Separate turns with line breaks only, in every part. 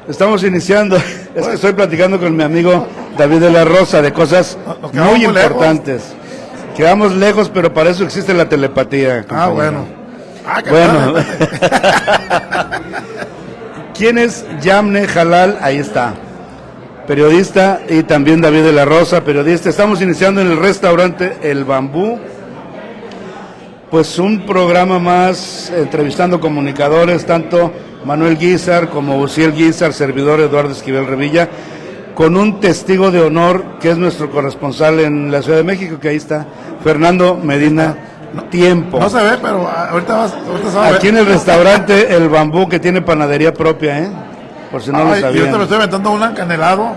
Estamos iniciando. Es que estoy platicando con mi amigo David de la Rosa de cosas muy importantes. Quedamos lejos, pero para eso existe la telepatía.
Ah, bueno.
Bueno. ¿Quién es Yamne Jalal? Ahí está. Periodista, y también David de la Rosa, periodista. Estamos iniciando en el restaurante El Bambú. Pues un programa más entrevistando comunicadores, tanto Manuel Guízar como Uciel Guízar, servidor Eduardo Esquivel Revilla, con un testigo de honor que es nuestro corresponsal en la Ciudad de México, que ahí está, Fernando Medina Tiempo.
No se ve, pero ahorita se va a ver.
Aquí en el restaurante El Bambú, que tiene panadería propia, por si no lo sabían.
Yo te lo estoy aventando un encanelado.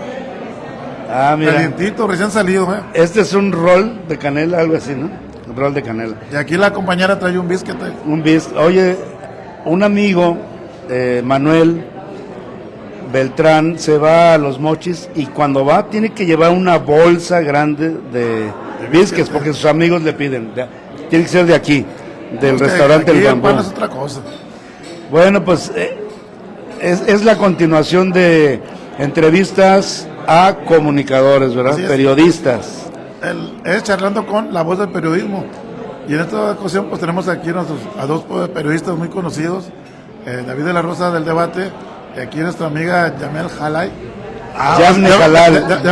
Ah, mira.
Calientito, recién salido,
Este es un rol de canela, algo así, ¿no? Un rol de canela.
Y aquí la compañera trae un biscuit.
Un biscuit. Oye, un amigo, Manuel Beltrán, se va a Los Mochis y cuando va tiene que llevar una bolsa grande de biscuits porque sus amigos le piden. Tiene que ser de aquí, del restaurante El Bambú.
Es otra cosa.
Bueno, pues es la continuación de entrevistas a comunicadores, ¿verdad? Periodistas.
Es charlando con la voz del periodismo. Y en esta ocasión pues tenemos aquí a dos periodistas muy conocidos, David de la Rosa del Debate, y aquí nuestra amiga Yamel Jalal.
Yamne Jalal.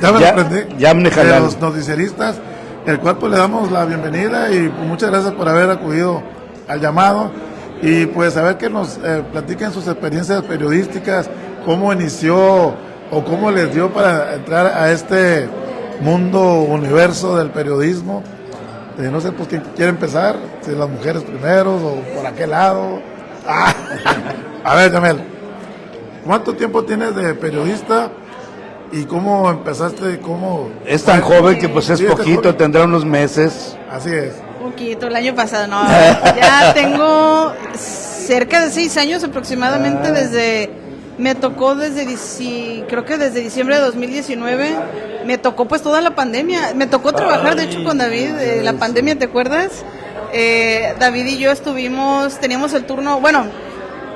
Ya me lo aprendí.
Yamne Jalal.
De los noticieristas, el cual pues le damos la bienvenida y pues, muchas gracias por haber acudido al llamado. Y pues a ver que nos platiquen sus experiencias periodísticas, cómo inició o cómo les dio para entrar a este mundo, universo del periodismo. No sé, pues quién quiere empezar, si las mujeres primeros o por aquel lado. A ver, Yamel, ¿cuánto tiempo tienes de periodista y cómo empezaste?
Es tan joven que pues es poquito, tendrá unos meses.
Así es.
Poquito, el año pasado, no. Ya tengo cerca de 6 años aproximadamente me tocó creo que desde diciembre de 2019, me tocó pues toda la pandemia, me tocó trabajar de hecho con David, la pandemia, ¿te acuerdas? David y yo teníamos el turno, bueno,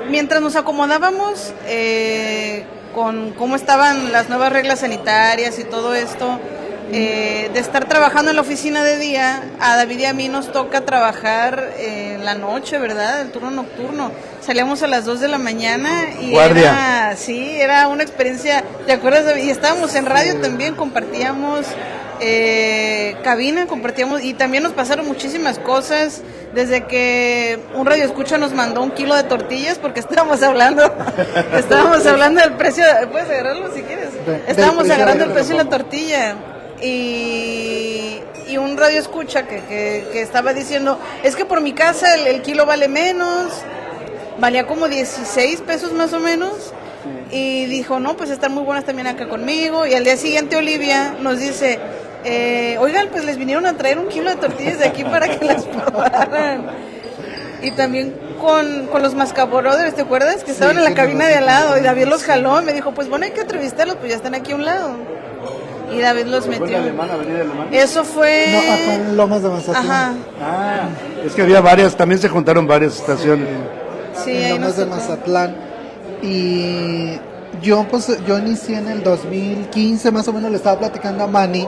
mientras nos acomodábamos con cómo estaban las nuevas reglas sanitarias y todo esto, de estar trabajando en la oficina de día, a David y a mí nos toca trabajar en la noche, ¿verdad? El turno nocturno. Salíamos a las 2 de la mañana y
guardia.
Era una experiencia, ¿te acuerdas, David? Y estábamos en radio también, compartíamos cabina, compartíamos, y también nos pasaron muchísimas cosas, desde que un radioescucha nos mandó 1 kilo de tortillas porque estábamos hablando del precio, puedes agarrarlo si quieres, estábamos agarrando el precio de la tortilla. Y un radio escucha que estaba diciendo, es que por mi casa el kilo vale menos, valía como 16 pesos más o menos, y dijo, no, pues están muy buenas también acá conmigo. Y al día siguiente Olivia nos dice, oigan, pues les vinieron a traer 1 kilo de tortillas de aquí para que las probaran. Y también con los Mascabrothers, ¿te acuerdas? Que estaban en la cabina de al lado, y David los jaló y me dijo, pues bueno, hay que entrevistarlos, pues ya están aquí a un lado. Y David los metió.
¿Fue en Avenida Alemán?
Eso fue...
No, acá en Lomas de Mazatlán.
Ajá.
Es que había varias, también se juntaron varias estaciones.
Sí,
en Lomas de Mazatlán. Y yo inicié en el 2015, más o menos. Le estaba platicando a Manny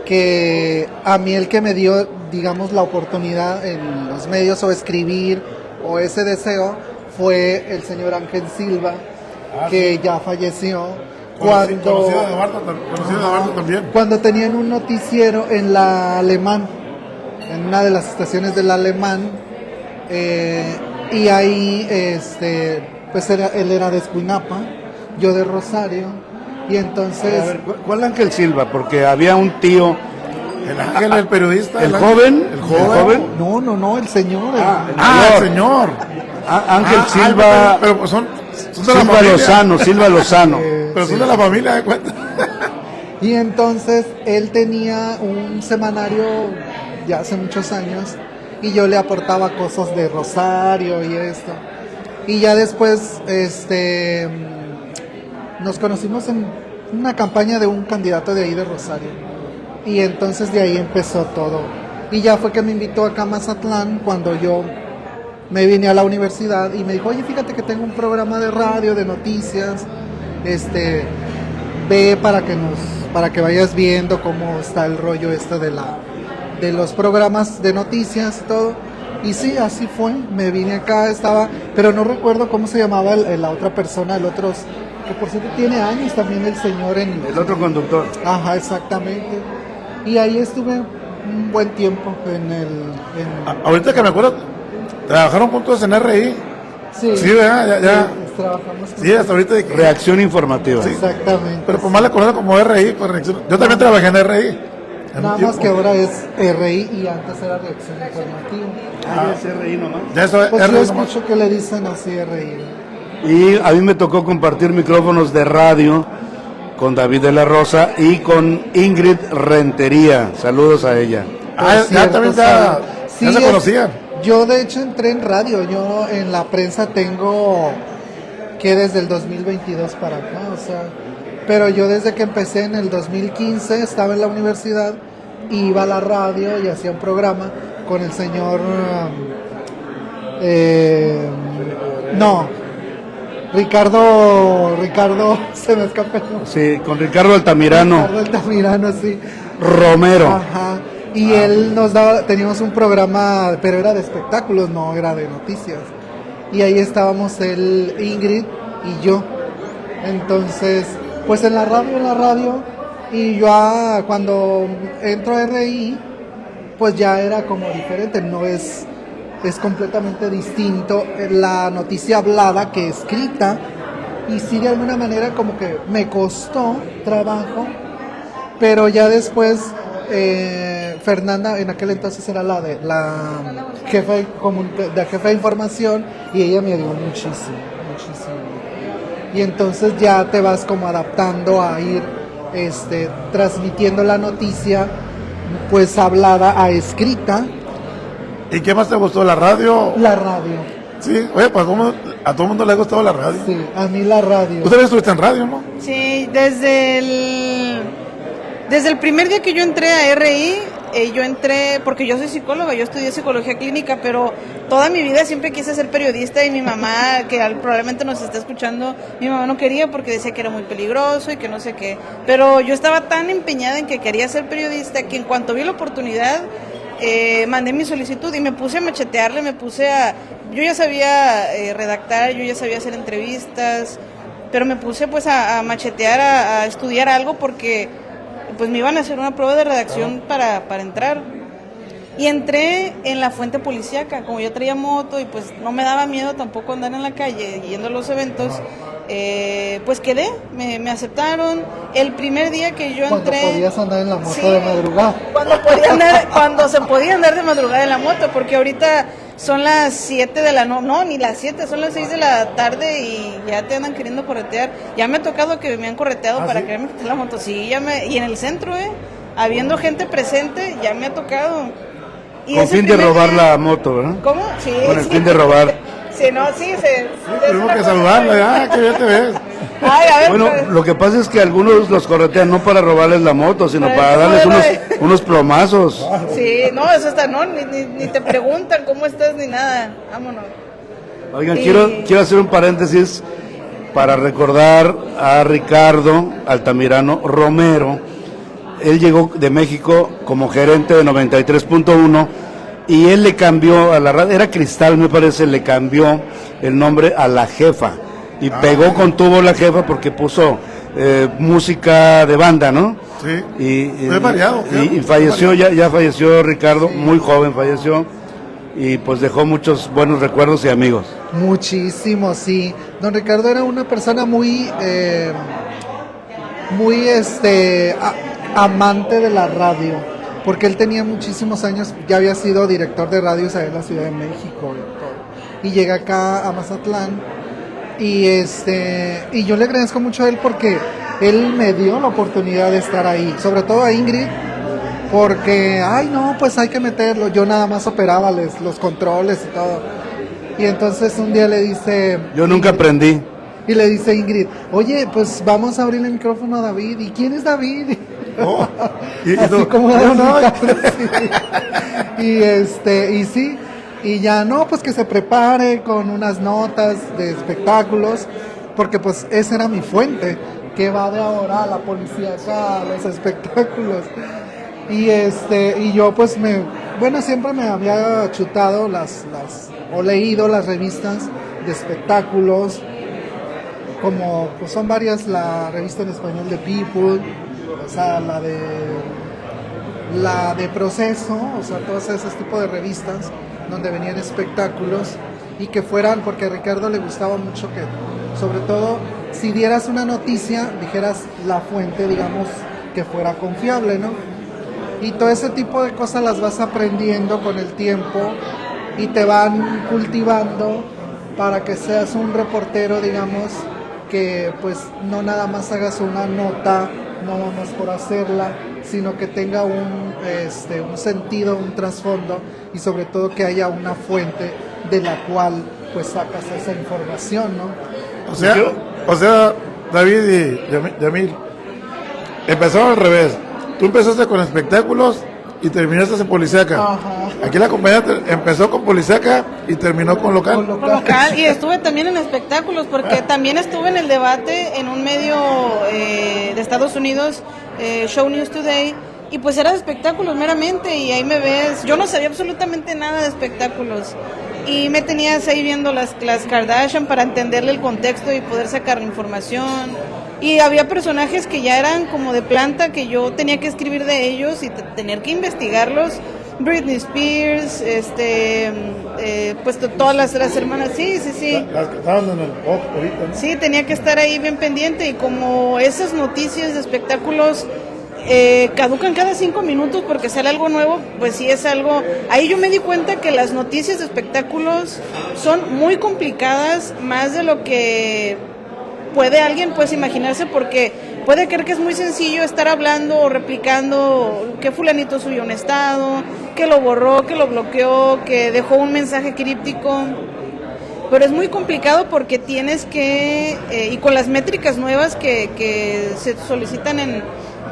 que a mí el que me dio, digamos, la oportunidad en los medios o escribir o ese deseo fue el señor Ángel Silva, que ya falleció.
Conocido de Eduardo también.
Cuando tenían un noticiero en la Alemán, en una de las estaciones del Alemán, y ahí pues él era de Escuinapa, yo de Rosario, y entonces...
A ver, ¿cuál Ángel Silva? Porque había un tío...
El Ángel, el periodista.
¿El joven?
¿El joven?
No, el señor.
El señor.
Ángel Silva...
Pero pues son de la
Silva
familia.
Silva Lozano.
Pero son de la familia, de cuenta.
Y entonces él tenía un semanario ya hace muchos años y yo le aportaba cosas de Rosario y esto. Y ya después nos conocimos en una campaña de un candidato de ahí de Rosario. Y entonces de ahí empezó todo. Y ya fue que me invitó acá a Mazatlán cuando yo me vine a la universidad y me dijo, oye, fíjate que tengo un programa de radio, de noticias, ve para que vayas viendo cómo está el rollo de los programas de noticias y todo. Y sí, así fue, me vine acá, pero no recuerdo cómo se llamaba la otra persona, el otro, que por cierto tiene años también el señor
El otro conductor.
Ajá, exactamente. Y ahí estuve un buen tiempo
Ahorita que me acuerdo, trabajaron juntos en RI.
Sí,
Sí, ¿verdad? Ya.
trabajamos
Sí, hasta ahorita.
Reacción informativa.
Sí.
exactamente.
Pero pues más la conocen como RI, pues reacción. Yo también trabajé en RI.
Nada más que ahora es RI y antes era Reacción Informativa.
Ah, es RI nomás.
Ya eso
Pues
RI
yo
nomás.
escucho que le dicen así RI.
Y a mí me tocó compartir micrófonos de radio con David de la Rosa y con Ingrid Rentería. Saludos a ella.
Ya
Cierto,
también
sí,
ya se conocían.
Yo de hecho entré en radio, yo en la prensa tengo que desde el 2022 para acá, o sea, pero yo desde que empecé en el 2015 estaba en la universidad, iba a la radio y hacía un programa con el señor, Ricardo, se me escapa el nombre.
Sí, con Ricardo Altamirano
Ricardo Altamirano, sí.
Romero.
Ajá. Y él teníamos un programa, pero era de espectáculos, no era de noticias. Y ahí estábamos él, Ingrid y yo. Entonces, pues en la radio, y yo cuando entro a RI, pues ya era como diferente, es completamente distinto la noticia hablada que escrita, y sí de alguna manera como que me costó trabajo, pero ya después Fernanda en aquel entonces era la jefa de información, y ella me ayudó muchísimo. Y entonces ya te vas como adaptando a ir transmitiendo la noticia pues hablada a escrita.
¿Y qué más te gustó? ¿La radio?
La radio.
Sí, oye, pues a todo el mundo le ha gustado la radio.
Sí, a mí la radio.
Tú también estuviste en radio, ¿no?
Sí, desde el primer día que yo entré a RI, yo entré, porque yo soy psicóloga, yo estudié psicología clínica, pero toda mi vida siempre quise ser periodista, y mi mamá, que probablemente nos está escuchando, mi mamá no quería porque decía que era muy peligroso y que no sé qué, pero yo estaba tan empeñada en que quería ser periodista que en cuanto vi la oportunidad, mandé mi solicitud y me puse a machetearle, yo ya sabía redactar, yo ya sabía hacer entrevistas, pero me puse pues a machetear, a estudiar algo, porque pues me iban a hacer una prueba de redacción para entrar. Y entré en la fuente policíaca, como yo traía moto y pues no me daba miedo tampoco andar en la calle yendo a los eventos, pues quedé, me aceptaron. El primer día que yo entré...
Cuando podías andar en la moto,
sí,
de madrugada.
Cuando se podía andar de madrugada en la moto, porque ahorita son las 7 de la noche, no, ni las 7, son las 6 de la tarde y ya te andan queriendo corretear. Ya me ha tocado que me han correteado para quererme quitar la moto, sí, y en el centro, habiendo gente presente, ya me ha tocado. Y
Con fin de robar la moto, ¿verdad?
¿Cómo? Sí.
Con el fin de robar.
Sí, no, sí,
Tenemos que saludarla, ya, que bien te ves.
Ay, a ver,
Bueno,
pues,
lo que pasa es que algunos los corretean no para robarles la moto, sino
Para
para
el
darles
modelo
unos plomazos.
sí, no, eso está, no, ni te preguntan cómo estás ni nada, vámonos.
Oigan,
Sí.
quiero hacer un paréntesis para recordar a Ricardo Altamirano Romero. Él llegó de México como gerente de 93.1 y él le cambió a la radio, era Cristal me parece, le cambió el nombre a La Jefa y pegó con tubo La Jefa porque puso música de banda, ¿no?
Sí. Es variado.
Y falleció, ya falleció Ricardo, muy joven falleció, y pues dejó muchos buenos recuerdos y amigos.
Muchísimo, sí. Don Ricardo era una persona muy amante de la radio, porque él tenía muchísimos años, ya había sido director de radios allá en la Ciudad de México y llega acá a Mazatlán y yo le agradezco mucho a él porque él me dio la oportunidad de estar ahí, sobre todo a Ingrid, porque pues hay que meterlo, yo nada más operaba los controles y todo, y entonces un día le dice,
Yo nunca aprendí.
y le dice Ingrid, oye, pues vamos a abrir el micrófono a David. ¿Y quién es David?
Oh, y
Así
tú,
como
no,
Ricardo, sí. Y sí, Y ya no, pues que se prepare con unas notas de espectáculos, porque pues esa era mi fuente, que va de ahora a la policía acá, a los espectáculos. Y yo pues siempre me había chutado o leído las revistas de espectáculos, como pues son varias, la revista en español de People, o sea, la de Proceso, o sea, todos esos tipos de revistas donde venían espectáculos y que fueran, porque a Ricardo le gustaba mucho que, sobre todo, si dieras una noticia, dijeras la fuente, digamos, que fuera confiable, ¿no? Y todo ese tipo de cosas las vas aprendiendo con el tiempo y te van cultivando para que seas un reportero, digamos, que pues no nada más hagas una nota, nada más por hacerla, sino que tenga un sentido, un trasfondo y sobre todo que haya una fuente de la cual pues sacas esa información, ¿no?
O sea, David y Yamil, empezó al revés. Tú empezaste con espectáculos y terminaste en Policíaca.
Ajá.
Aquí la compañía empezó con Policíaca y terminó con local.
Con local, y estuve también en espectáculos, porque también estuve en el debate en un medio de Estados Unidos, Show News Today, y pues era de espectáculos meramente, y ahí me ves. Yo no sabía absolutamente nada de espectáculos, y me tenías ahí viendo las Kardashian para entenderle el contexto y poder sacar la información. Y había personajes que ya eran como de planta, que yo tenía que escribir de ellos y tener que investigarlos. Britney Spears, pues todas las hermanas, sí.
Las que estaban en el pop ahorita, ¿no?
Sí, tenía que estar ahí bien pendiente, y como esas noticias de espectáculos caducan cada 5 minutos porque sale algo nuevo, pues sí es algo. Ahí yo me di cuenta que las noticias de espectáculos son muy complicadas, más de lo que puede alguien pues imaginarse, porque puede creer que es muy sencillo estar hablando o replicando que fulanito subió un estado, que lo borró, que lo bloqueó, que dejó un mensaje críptico, pero es muy complicado porque tienes que, y con las métricas nuevas que se solicitan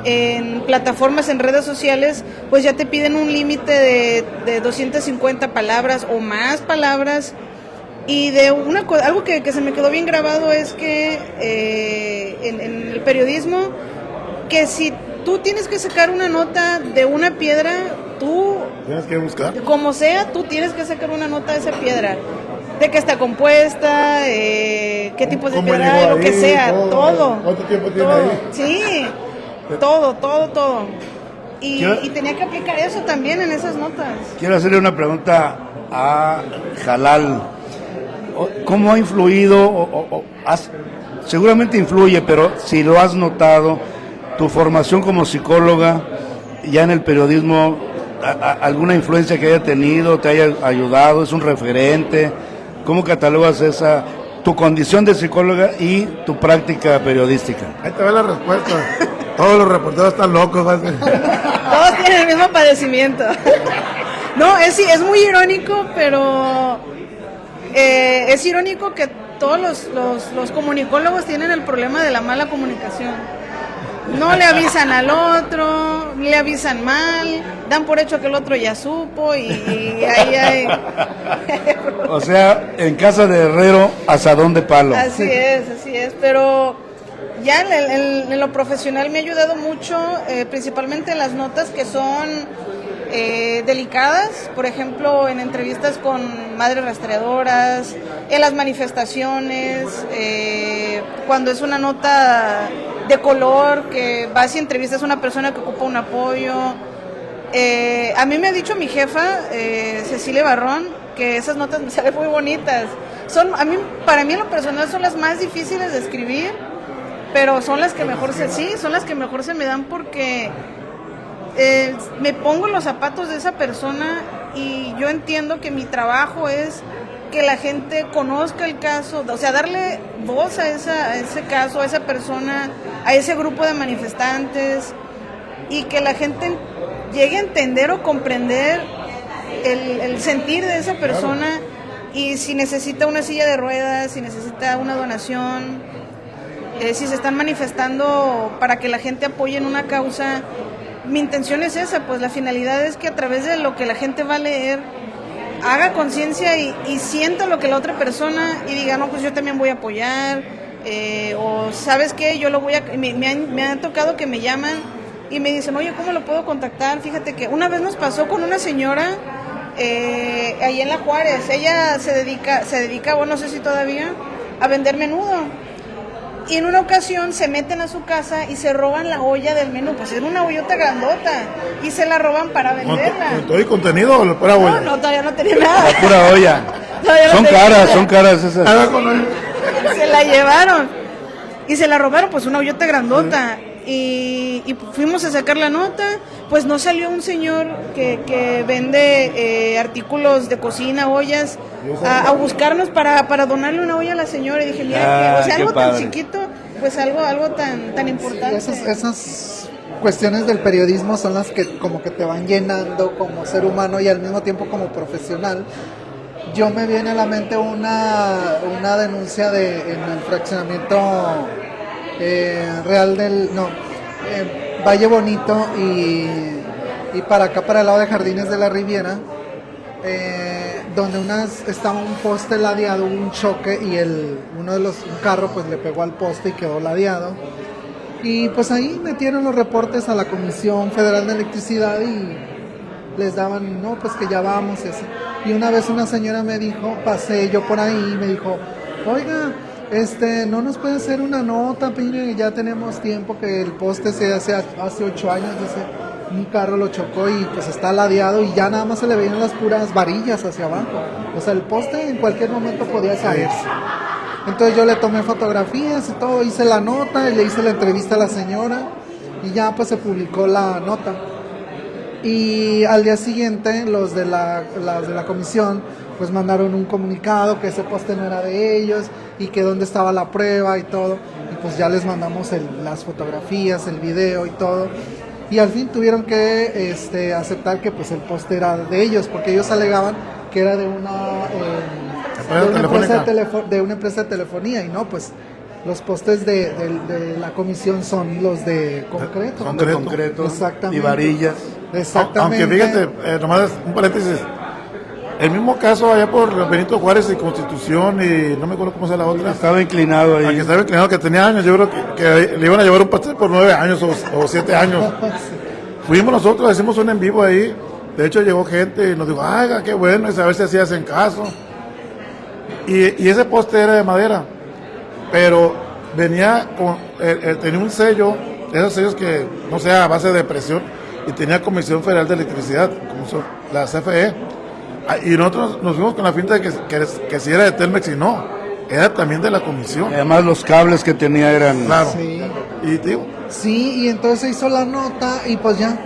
en plataformas, en redes sociales, pues ya te piden un límite de 250 palabras o más palabras. Y de algo que se me quedó bien grabado es que en el periodismo, que si tú tienes que sacar una nota de una piedra, tú
Tienes que buscar.
como sea, tú tienes que sacar una nota de esa piedra, de qué está compuesta, qué tipos de
¿Cómo
piedra,
llegó
lo que
ahí?
sea, todo.
¿Cuánto tiempo tiene
todo.
ahí?
Sí, todo. Y tenía que aplicar eso también en esas notas.
Quiero hacerle una pregunta a Jalal. ¿Cómo ha influido, seguramente influye, pero si lo has notado, tu formación como psicóloga, ya en el periodismo, alguna influencia que haya tenido, te haya ayudado, es un referente? ¿Cómo catalogas tu condición de psicóloga y tu práctica periodística?
Ahí te va la respuesta. Todos los reporteros están locos.
Todos tienen el mismo padecimiento. No, es muy irónico, pero es irónico que todos los comunicólogos tienen el problema de la mala comunicación. No le avisan al otro, le avisan mal, dan por hecho que el otro ya supo, y ahí hay...
O sea, en casa de herrero, asadón de palo.
Así es, pero ya en lo profesional me ha ayudado mucho, principalmente en las notas que son delicadas, por ejemplo, en entrevistas con madres rastreadoras, en las manifestaciones, cuando es una nota de color, que vas y entrevistas a una persona que ocupa un apoyo. A mí me ha dicho mi jefa, Cecilia Barrón, que esas notas me salen muy bonitas. Para mí en lo personal son las más difíciles de escribir, pero son las que mejor se me dan, porque me pongo en los zapatos de esa persona y yo entiendo que mi trabajo es que la gente conozca el caso, o sea, darle voz a ese caso, a esa persona, a ese grupo de manifestantes, y que la gente llegue a entender o comprender el sentir de esa persona, y si necesita una silla de ruedas, si necesita una donación, si se están manifestando para que la gente apoye en una causa. Mi intención es esa, pues la finalidad es que a través de lo que la gente va a leer haga conciencia y sienta lo que la otra persona y diga, no, pues yo también voy a apoyar, o sabes qué, yo lo voy a... Me ha tocado que me llaman y me dicen, oye, ¿cómo lo puedo contactar? Fíjate que una vez nos pasó con una señora ahí en La Juárez. Ella se dedica, bueno, no sé si todavía, a vender menudo. Y en una ocasión se meten a su casa y se roban la olla del menú. Pues era una ollota grandota y se la roban para venderla.
¿Con todo el contenido o la pura olla?
No, todavía no tenía nada.
La pura olla.
Todavía no
Son caras esas.
Se la llevaron y se la robaron, pues una ollota grandota. Y fuimos a sacar la nota, pues no salió un señor que vende artículos de cocina, ollas, a buscarnos para donarle una olla a la señora. Y dije, mira, o sea, algo tan chiquito, pues algo tan importante.
Sí, esas cuestiones del periodismo son las que como que te van llenando como ser humano y al mismo tiempo como profesional. Yo me viene a la mente una denuncia en el fraccionamiento Real del... Valle Bonito y para acá, para el lado de Jardines de la Riviera, donde estaba un poste ladeado, hubo un choque y un carro pues le pegó al poste y quedó ladeado. Y pues ahí metieron los reportes a la Comisión Federal de Electricidad y les daban, no, pues que ya vamos y así. Y una vez una señora me dijo, pasé yo por ahí y me dijo, oiga, no nos puede hacer una nota, Pine, ya tenemos tiempo que el poste hace 8 años, dice, un carro lo chocó y pues está ladeado y ya nada más se le veían las puras varillas hacia abajo. O sea, el poste en cualquier momento podía caerse. Entonces yo le tomé fotografías y todo, hice la nota y le hice la entrevista a la señora y ya pues se publicó la nota. Y al día siguiente los de la comisión pues mandaron un comunicado que ese poste no era de ellos y que dónde estaba la prueba y todo, y pues ya les mandamos las fotografías, el video y todo, y al fin tuvieron que aceptar que pues el poste era de ellos, porque ellos alegaban que era de una empresa de telefonía, y no, pues los postes de la comisión son los de concreto.
Son de concreto.
Exactamente.
Y varillas.
Exactamente.
Aunque fíjate, nomás un paréntesis, el mismo caso allá por Benito Juárez y Constitución y no me acuerdo cómo se la otra.
Estaba inclinado ahí.
Aunque estaba inclinado, que tenía años, yo creo que le iban a llevar un pastel por 9 años o 7 años. Fuimos nosotros, hicimos un en vivo ahí, de hecho llegó gente y nos dijo, ay, qué bueno, y a ver si así hacen caso. Y ese poste era de madera, pero venía tenía un sello, esos sellos que, no sé, a base de presión, y tenía Comisión Federal de Electricidad, como la CFE. Y nosotros nos fuimos con la finta de que si era de Telmex y no, era también de la comisión.
Y además los cables que tenía eran...
Claro.
Sí.
Y digo,
sí, y entonces se hizo la nota y pues ya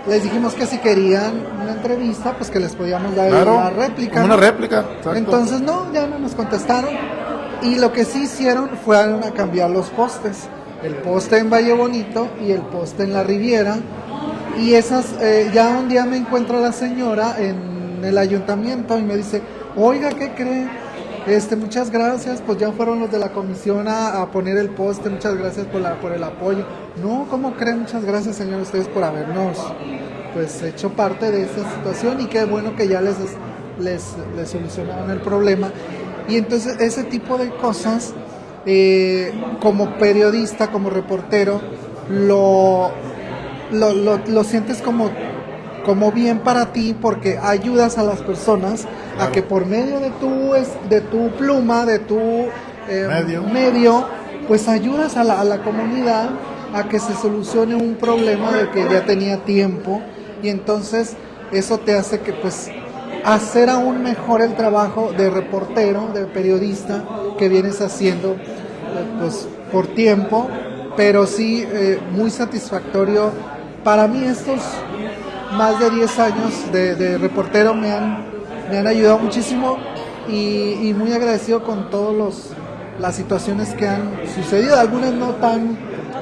les dijimos que si querían una entrevista, pues que les podíamos dar una réplica.
Como una réplica, exacto.
Entonces no, ya no nos contestaron. Y lo que sí hicieron fue a cambiar los postes. El poste en Valle Bonito y el poste en la Riviera. Y esas, ya un día me encuentro a la señora en el ayuntamiento y me dice, oiga, ¿qué cree? Muchas gracias, pues ya fueron los de la comisión a poner el poste, muchas gracias por el apoyo. No, ¿cómo creen? Muchas gracias, señor, ustedes por habernos pues hecho parte de esta situación y qué bueno que ya les solucionaron el problema. Y entonces ese tipo de cosas, como periodista, como reportero, lo sientes como bien para ti, porque ayudas a las personas a que por medio de tu pluma, de tu medio, pues ayudas a la comunidad a que se solucione un problema de que ya tenía tiempo, y entonces eso te hace que pues hacer aún mejor el trabajo de reportero, de periodista que vienes haciendo pues por tiempo, pero sí muy satisfactorio. Para mí estos más de 10 años de reportero me han ayudado muchísimo y muy agradecido con todas las situaciones que han sucedido, algunas no tan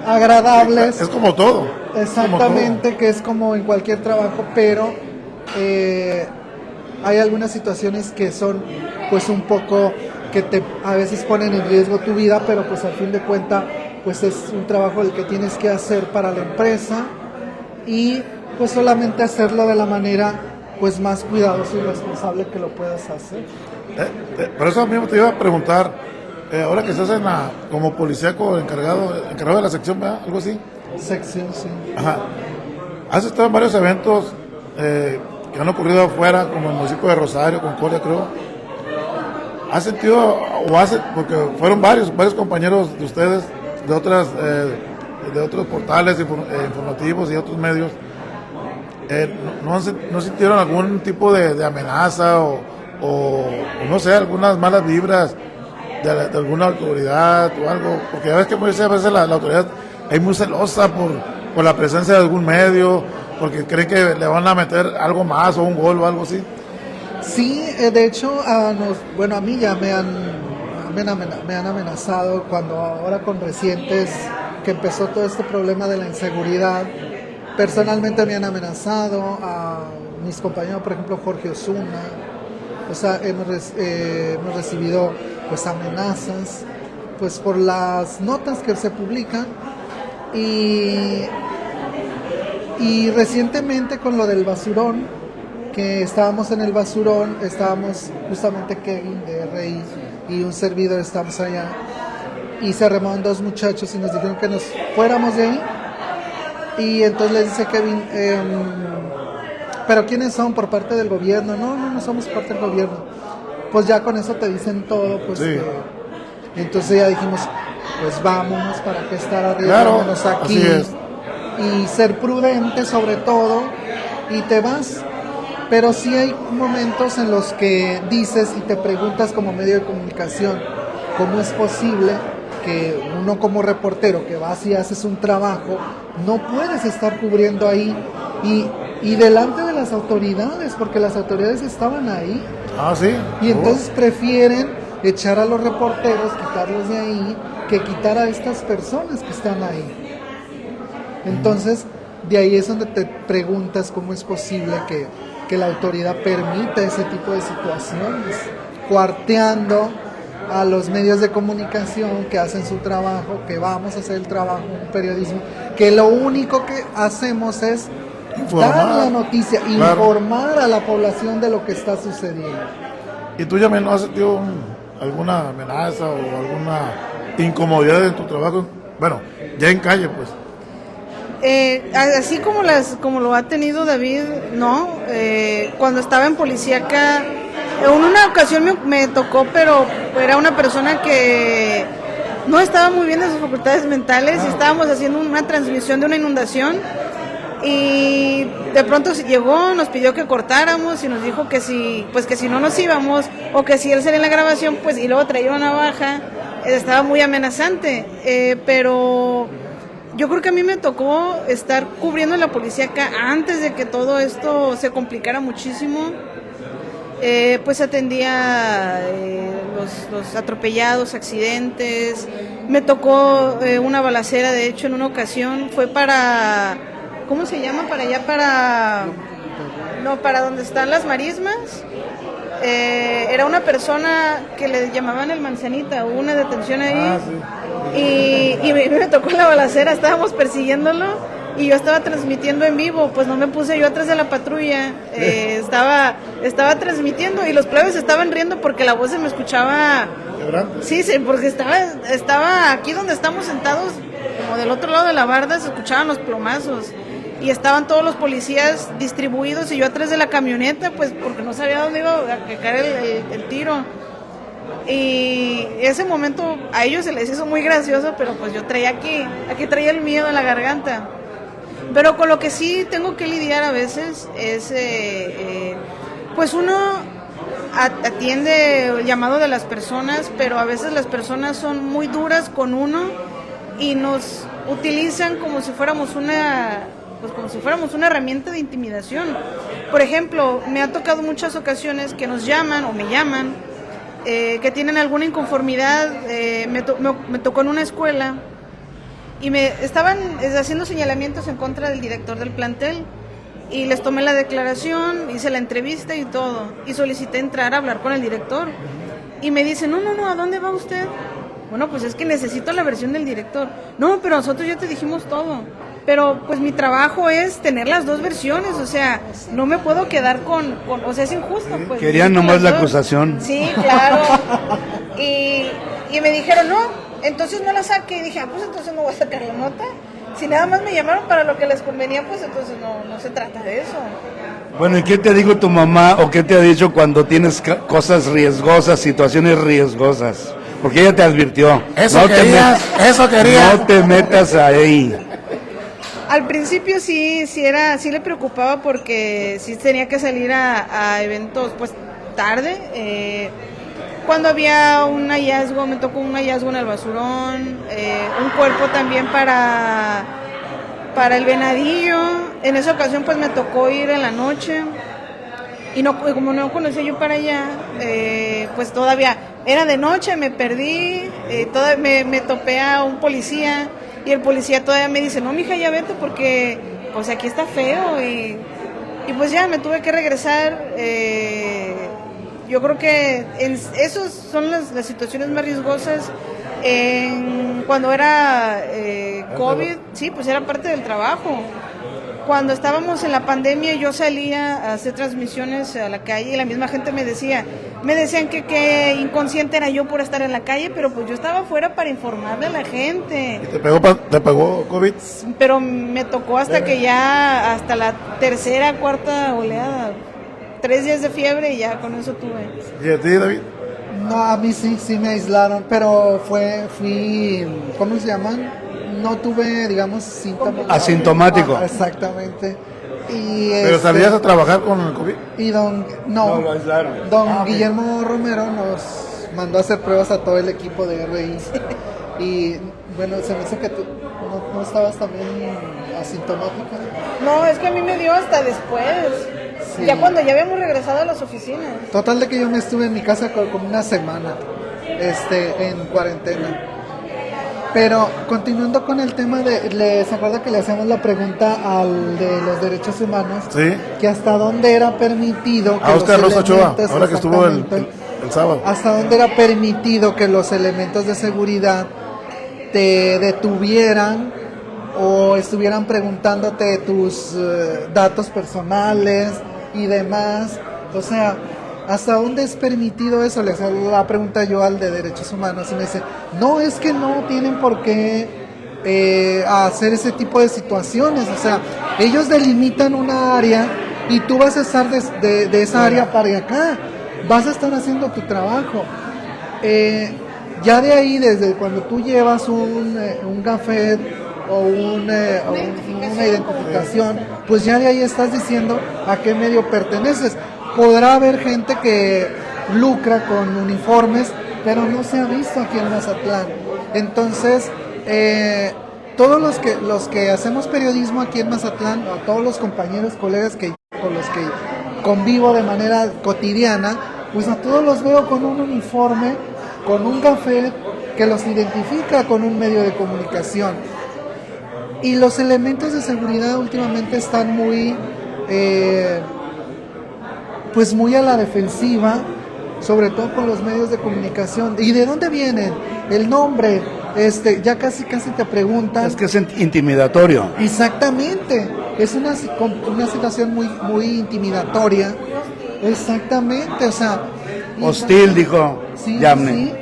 agradables.
Es como todo.
Exactamente,
como todo.
que es como en cualquier trabajo, pero hay algunas situaciones que son pues un poco que a veces ponen en riesgo tu vida, pero pues al fin de cuentas pues es un trabajo el que tienes que hacer para la empresa y pues solamente hacerlo de la manera pues más cuidadoso y responsable que lo puedas hacer.
Por eso mismo te iba a preguntar, ahora que estás como policíaco encargado de la sección, ¿verdad? Algo así.
Sección, sí.
Ajá. Has estado en varios eventos que han ocurrido afuera, como el municipio de Rosario, Concordia, creo. ¿Has sentido, porque fueron varios compañeros de ustedes, de otros portales informativos y otros medios, ¿no sintieron algún tipo de amenaza o no sé, algunas malas vibras de alguna autoridad o algo? Porque ya ves que muchas veces la autoridad es muy celosa por la presencia de algún medio, porque creen que le van a meter algo más o un gol o algo así.
Sí, de hecho, a mí ya me han amenazado ahora con recientes, que empezó todo este problema de la inseguridad. Personalmente me han amenazado, a mis compañeros, por ejemplo, Jorge Osuna. O sea, hemos recibido pues amenazas pues por las notas que se publican y recientemente con lo del basurón, que estábamos en el basurón, estábamos justamente Kevin de RI y un servidor, estábamos allá y se arremaron dos muchachos y nos dijeron que nos fuéramos de ahí. Y entonces les dice Kevin, ¿pero quiénes son? ¿Por parte del gobierno? No somos parte del gobierno. Pues ya con eso te dicen todo, pues
sí.
Entonces ya dijimos, pues vámonos, ¿para qué estar arriesgándonos aquí?
Así es.
Y ser prudente sobre todo, y te vas. Pero sí hay momentos en los que dices y te preguntas como medio de comunicación, ¿cómo es posible que uno como reportero que vas y haces un trabajo, no puedes estar cubriendo ahí y delante de las autoridades, porque las autoridades estaban ahí?
Ah, sí.
Y entonces prefieren echar a los reporteros, quitarlos de ahí, que quitar a estas personas que están ahí. Entonces, de ahí es donde te preguntas cómo es posible que la autoridad permita ese tipo de situaciones, cuarteando a los medios de comunicación que hacen su trabajo, que vamos a hacer el trabajo, un periodismo, que lo único que hacemos es dar la noticia, claro, informar a la población de lo que está sucediendo.
¿Y tú ya no has sentido alguna amenaza o alguna incomodidad en tu trabajo? Bueno, ya en calle, pues.
Así como lo ha tenido David, no. Cuando estaba en Policíaca, en una ocasión me tocó, pero era una persona que no estaba muy bien de sus facultades mentales y estábamos haciendo una transmisión de una inundación y de pronto llegó, nos pidió que cortáramos y nos dijo que si no nos íbamos o que si él salía en la grabación, pues, y luego traía una navaja. Estaba muy amenazante, pero yo creo que a mí me tocó estar cubriendo la Policíaca antes de que todo esto se complicara muchísimo. Pues atendía los atropellados, accidentes. Me tocó una balacera, de hecho, en una ocasión. Fue para, ¿cómo se llama? Para allá, para donde están las marismas. Era una persona que le llamaban el Manzanita, hubo una detención ahí. Sí. Y me tocó la balacera, estábamos persiguiéndolo y yo estaba transmitiendo en vivo, pues no me puse yo atrás de la patrulla, estaba transmitiendo y los plebes estaban riendo porque la voz se me escuchaba. Sí, porque estaba aquí donde estamos sentados, como del otro lado de la barda, se escuchaban los plomazos y estaban todos los policías distribuidos y yo atrás de la camioneta, pues porque no sabía dónde iba a caer el tiro. Y ese momento a ellos se les hizo muy gracioso, pero pues yo traía aquí traía el miedo en la garganta. Pero con lo que sí tengo que lidiar a veces es, pues uno atiende el llamado de las personas, pero a veces las personas son muy duras con uno y nos utilizan como si fuéramos una herramienta de intimidación. Por ejemplo, me ha tocado muchas ocasiones que nos llaman o me llaman, que tienen alguna inconformidad. Me tocó en una escuela y me estaban haciendo señalamientos en contra del director del plantel y les tomé la declaración, hice la entrevista y todo y solicité entrar a hablar con el director y me dice, no, ¿a dónde va usted? Bueno, pues es que necesito la versión del director. No, pero nosotros ya te dijimos todo. pero pues mi trabajo es tener las dos versiones, o sea, no me puedo quedar o sea, es injusto. Pues,
querían nomás la acusación.
Sí, claro. Y me dijeron, no, entonces no la saque. Y dije, pues entonces no voy a sacar la nota. Si nada más me llamaron para lo que les convenía, pues entonces no se trata de eso.
Bueno, ¿y qué te dijo tu mamá o qué te ha dicho cuando tienes cosas riesgosas, situaciones riesgosas? Porque ella te advirtió.
Eso querías.
No te metas ahí.
Al principio sí le preocupaba porque sí tenía que salir a eventos pues tarde. Cuando había un hallazgo, me tocó un hallazgo en el basurón, un cuerpo también para el Venadillo. En esa ocasión pues me tocó ir en la noche y como no conocía yo para allá, pues todavía era de noche, me perdí, me topé a un policía y el policía todavía me dice, no mija, ya vete porque pues aquí está feo y pues ya me tuve que regresar. Yo creo que esas son las situaciones más riesgosas. Cuando era COVID, sí, pues era parte del trabajo. Cuando estábamos en la pandemia, yo salía a hacer transmisiones a la calle y la misma gente me decían que inconsciente era yo por estar en la calle, pero pues yo estaba afuera para informarle a la gente.
¿Y te pegó COVID?
Pero me tocó hasta la tercera, cuarta oleada. 3 días de fiebre y ya con eso tuve.
¿Y a ti, David?
No, a mí sí me aislaron, pero fui, ¿cómo se llaman? No tuve, digamos, síntomas.
Asintomático.
Exactamente.
¿Pero salías a trabajar con el COVID?
Y
No, lo aislaron.
don Guillermo Romero nos mandó a hacer pruebas a todo el equipo de RI. Y bueno, se me hace que tú no estabas también asintomática.
No, es que a mí me dio hasta después. Sí. Ya cuando ya habíamos regresado a las oficinas.
Total de que yo me estuve en mi casa como una semana, en cuarentena. Pero continuando con el tema ¿se acuerda que le hacemos la pregunta al de los derechos humanos?
Sí.
Que hasta dónde era permitido que
a Oscar Rosa Ochoa, ahora que estuvo el sábado.
Hasta dónde era permitido que los elementos de seguridad te detuvieran o estuvieran preguntándote tus datos personales y demás. O sea, ¿hasta dónde es permitido eso? Le hacía la pregunta yo al de derechos humanos y me dice, no, es que no tienen por qué hacer ese tipo de situaciones. O sea, ellos delimitan una área y tú vas a estar de esa área para acá, vas a estar haciendo tu trabajo. Ya de ahí, desde cuando tú llevas un café o una identificación, pues ya de ahí estás diciendo a qué medio perteneces. Podrá haber gente que lucra con uniformes, pero no se ha visto aquí en Mazatlán. Entonces, todos los que hacemos periodismo aquí en Mazatlán, a todos los compañeros, colegas con los que convivo de manera cotidiana, pues a todos los veo con un uniforme, con un café que los identifica con un medio de comunicación. Y los elementos de seguridad últimamente están muy a la defensiva, sobre todo con los medios de comunicación. ¿Y de dónde vienen? El nombre, ya casi te preguntan.
Es que es intimidatorio.
Exactamente, es una situación muy intimidatoria. Exactamente, o sea.
Hostil, dijo Yamne.
Sí.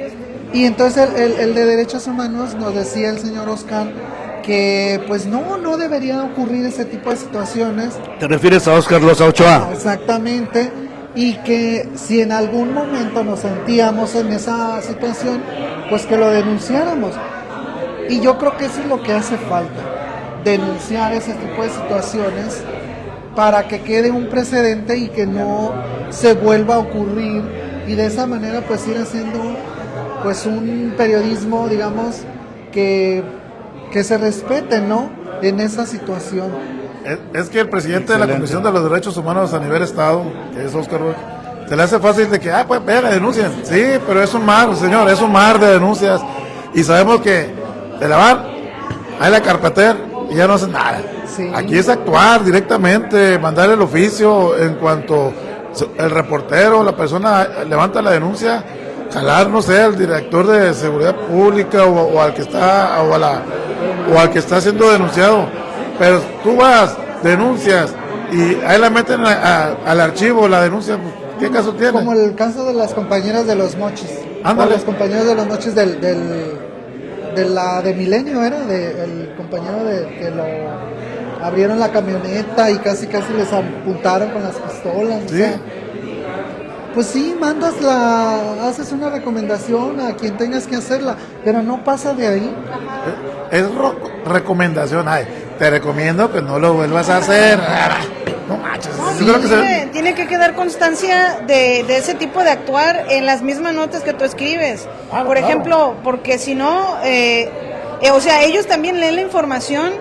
Y entonces el de derechos humanos nos decía el señor Oscar que pues no debería ocurrir ese tipo de situaciones.
¿Te refieres a Oscar Rosa Ochoa?
Exactamente, y que si en algún momento nos sentíamos en esa situación, pues que lo denunciáramos. Y yo creo que eso es lo que hace falta, denunciar ese tipo de situaciones para que quede un precedente y que no se vuelva a ocurrir, y de esa manera pues ir haciendo pues un periodismo, digamos, que se respete, ¿no?, en esa situación.
Es que el presidente de la Comisión de los Derechos Humanos a nivel estado, que es Oscar Roy, se le hace fácil de que, pues vean, denuncien. Sí, pero es un mar, señor, es un mar de denuncias. Y sabemos que de lavar, hay la carpetera y ya no hacen nada.
Sí.
Aquí es actuar directamente, mandar el oficio en cuanto el reportero, la persona levanta la denuncia, jalar, no sé, al director de seguridad pública o al que está siendo denunciado. pero tú vas, denuncias y ahí la meten al archivo, la denuncia, pues, ¿qué caso tiene?
Como el caso de las compañeras de los mochis.
Ándale.
Los compañeros de los mochis de Milenio, era el compañero que lo abrieron la camioneta y casi les apuntaron con las pistolas.
Sí.
O sea, pues sí, haces una recomendación a quien tengas que hacerla, pero no pasa de ahí.
Es recomendación, te recomiendo que no lo vuelvas a hacer. No manches.
Sí, tiene que quedar constancia de ese tipo de actuar en las mismas notas que tú escribes. Por ejemplo, porque si no, o sea, ellos también leen la información,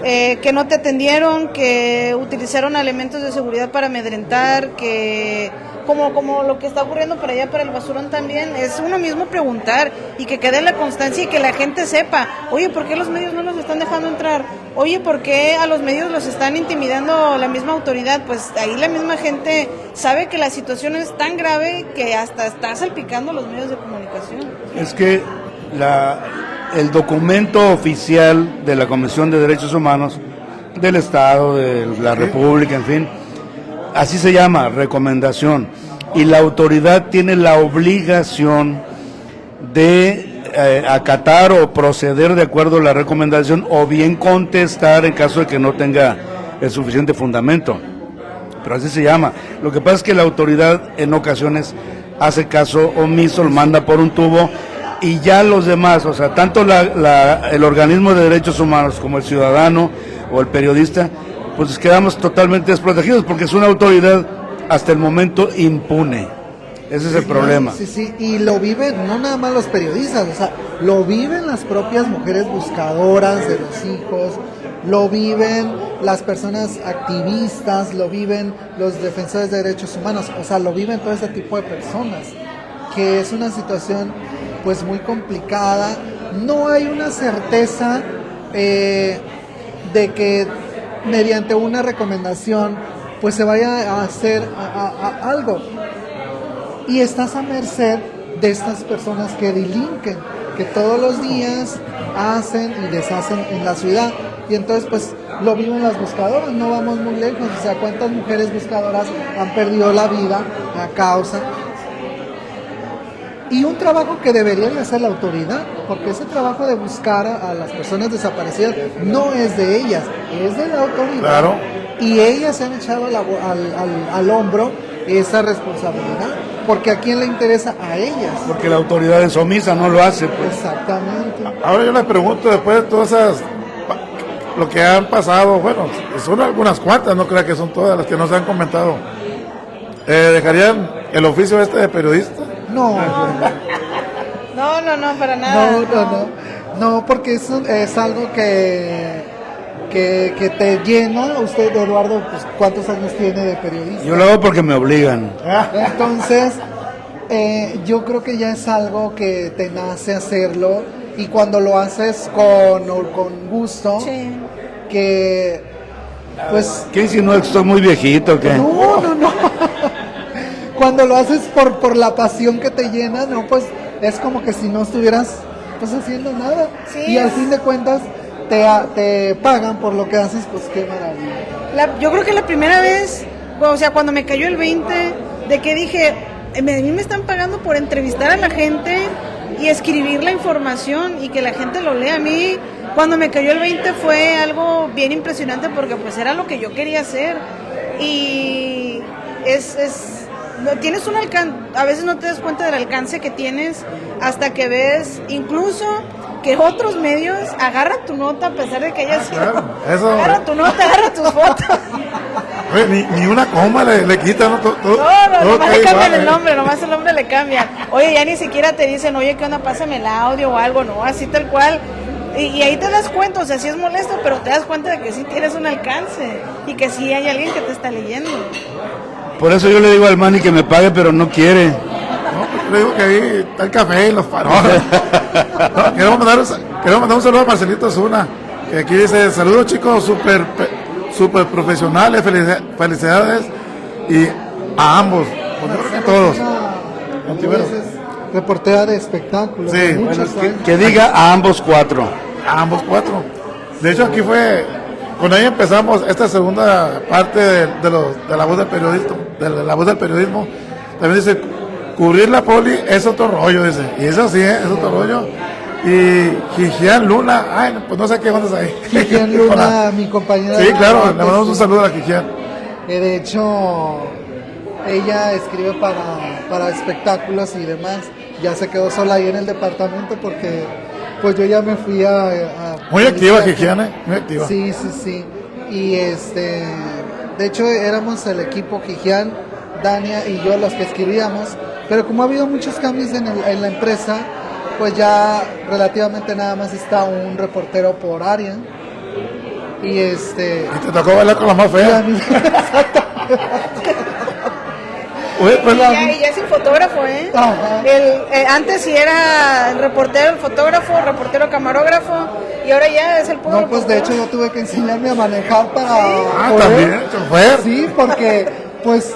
que no te atendieron, que utilizaron elementos de seguridad para amedrentar, que como lo que está ocurriendo por allá para el basurón también, es uno mismo preguntar y que quede la constancia y que la gente sepa, oye, ¿por qué los medios no los están dejando entrar? Oye, ¿por qué a los medios los están intimidando la misma autoridad? Pues ahí la misma gente sabe que la situación es tan grave que hasta está salpicando los medios de comunicación.
Es que el documento oficial de la Comisión de Derechos Humanos del Estado, de la República, en fin, así se llama, recomendación, y la autoridad tiene la obligación de acatar o proceder de acuerdo a la recomendación, o bien contestar en caso de que no tenga el suficiente fundamento, pero así se llama. Lo que pasa es que la autoridad en ocasiones hace caso omiso, lo manda por un tubo, y ya los demás, o sea, tanto el organismo de derechos humanos como el ciudadano o el periodista, pues quedamos totalmente desprotegidos porque es una autoridad hasta el momento impune. Ese es el problema.
Sí, y lo viven no nada más los periodistas, o sea, lo viven las propias mujeres buscadoras de los hijos, lo viven las personas activistas, lo viven los defensores de derechos humanos, o sea, lo viven todo ese tipo de personas, que es una situación pues muy complicada. No hay una certeza de que mediante una recomendación pues se vaya a hacer algo, y estás a merced de estas personas que delinquen, que todos los días hacen y deshacen en la ciudad, y entonces pues lo viven las buscadoras. No vamos muy lejos, o sea, cuántas mujeres buscadoras han perdido la vida a causa. Y un trabajo que debería de hacer la autoridad, porque ese trabajo de buscar a las personas desaparecidas no es de ellas, es de la autoridad.
Claro.
Y ellas se han echado al hombro esa responsabilidad, porque ¿a quién le interesa? A ellas.
Porque la autoridad es omisa, no lo hace, pues.
Exactamente.
Ahora yo les pregunto, después de todas esas, lo que han pasado, bueno, son algunas cuantas, no creo que son todas las que nos han comentado, ¿dejarían el oficio de periodista?
No,
para nada.
No, porque eso es algo que te llena. Usted, Eduardo, pues, ¿cuántos años tiene de periodista?
Yo lo hago porque me obligan.
Entonces, yo creo que ya es algo que te nace hacerlo, y cuando lo haces con gusto,
Sí.
que pues...
¿Qué insinúa? ¿Que estoy muy viejito o qué?
No. Cuando lo haces por la pasión que te llena, no, pues es como que si no estuvieras pues haciendo nada.
Sí.
Y al fin de cuentas te pagan por lo que haces, pues qué maravilla.
Yo creo que la primera vez, o sea, cuando me cayó el 20, de que dije, a mí me están pagando por entrevistar a la gente y escribir la información y que la gente lo lea. A mí, cuando me cayó el 20 fue algo bien impresionante, porque pues era lo que yo quería hacer. Y tienes un alcance, a veces no te das cuenta del alcance que tienes hasta que ves incluso que otros medios agarran tu nota a pesar de que hayas sido.
Claro, eso.
Agarra tu nota, agarra tus fotos.
Oye, ni una coma le quitan, ¿no?
No, nomás le cambian el nombre, nomás el nombre le cambian. Oye, ya ni siquiera te dicen, oye, ¿qué onda? Pásame el audio o algo, no, así tal cual. Y ahí te das cuenta, o sea, sí es molesto, pero te das cuenta de que sí tienes un alcance y que sí hay alguien que te está leyendo.
Por eso yo le digo al Manny que me pague, pero no quiere.
No, pues le digo que ahí está el café y los faroles. No, queremos mandar un saludo a Marcelito Zuna, que aquí dice, saludos chicos, súper profesionales, felicidades, y a ambos, pues yo creo que a todos.
Reportera de espectáculos.
Sí,
de muchos años.
Que diga a ambos cuatro.
A ambos cuatro. De hecho aquí fue con ella empezamos esta segunda parte de la voz del periodismo, de la voz del periodismo. También dice, cubrir la poli es otro rollo, dice, y eso sí, es otro rollo. Y Gigian Luna, ay, pues no sé qué onda ahí.
Gigian Luna, mi compañera.
Sí, claro, le mandamos un saludo a Gigian.
De hecho, ella escribe para espectáculos y demás. Ya se quedó sola ahí en el departamento porque pues yo ya me fui a
muy activa Gigian, muy activa.
Sí. Y de hecho éramos el equipo Gigian, Dania y yo los que escribíamos, pero como ha habido muchos cambios en la empresa, pues ya relativamente nada más está un reportero por área. Y
Y te tocó bailar con la más fea.
Oye, pues y ya sin fotógrafo, ¿eh? Antes sí era el reportero, el fotógrafo, el reportero camarógrafo, y ahora ya es el puro.
No, pues de hecho yo tuve que enseñarme a manejar para
también, chofer.
Sí, porque pues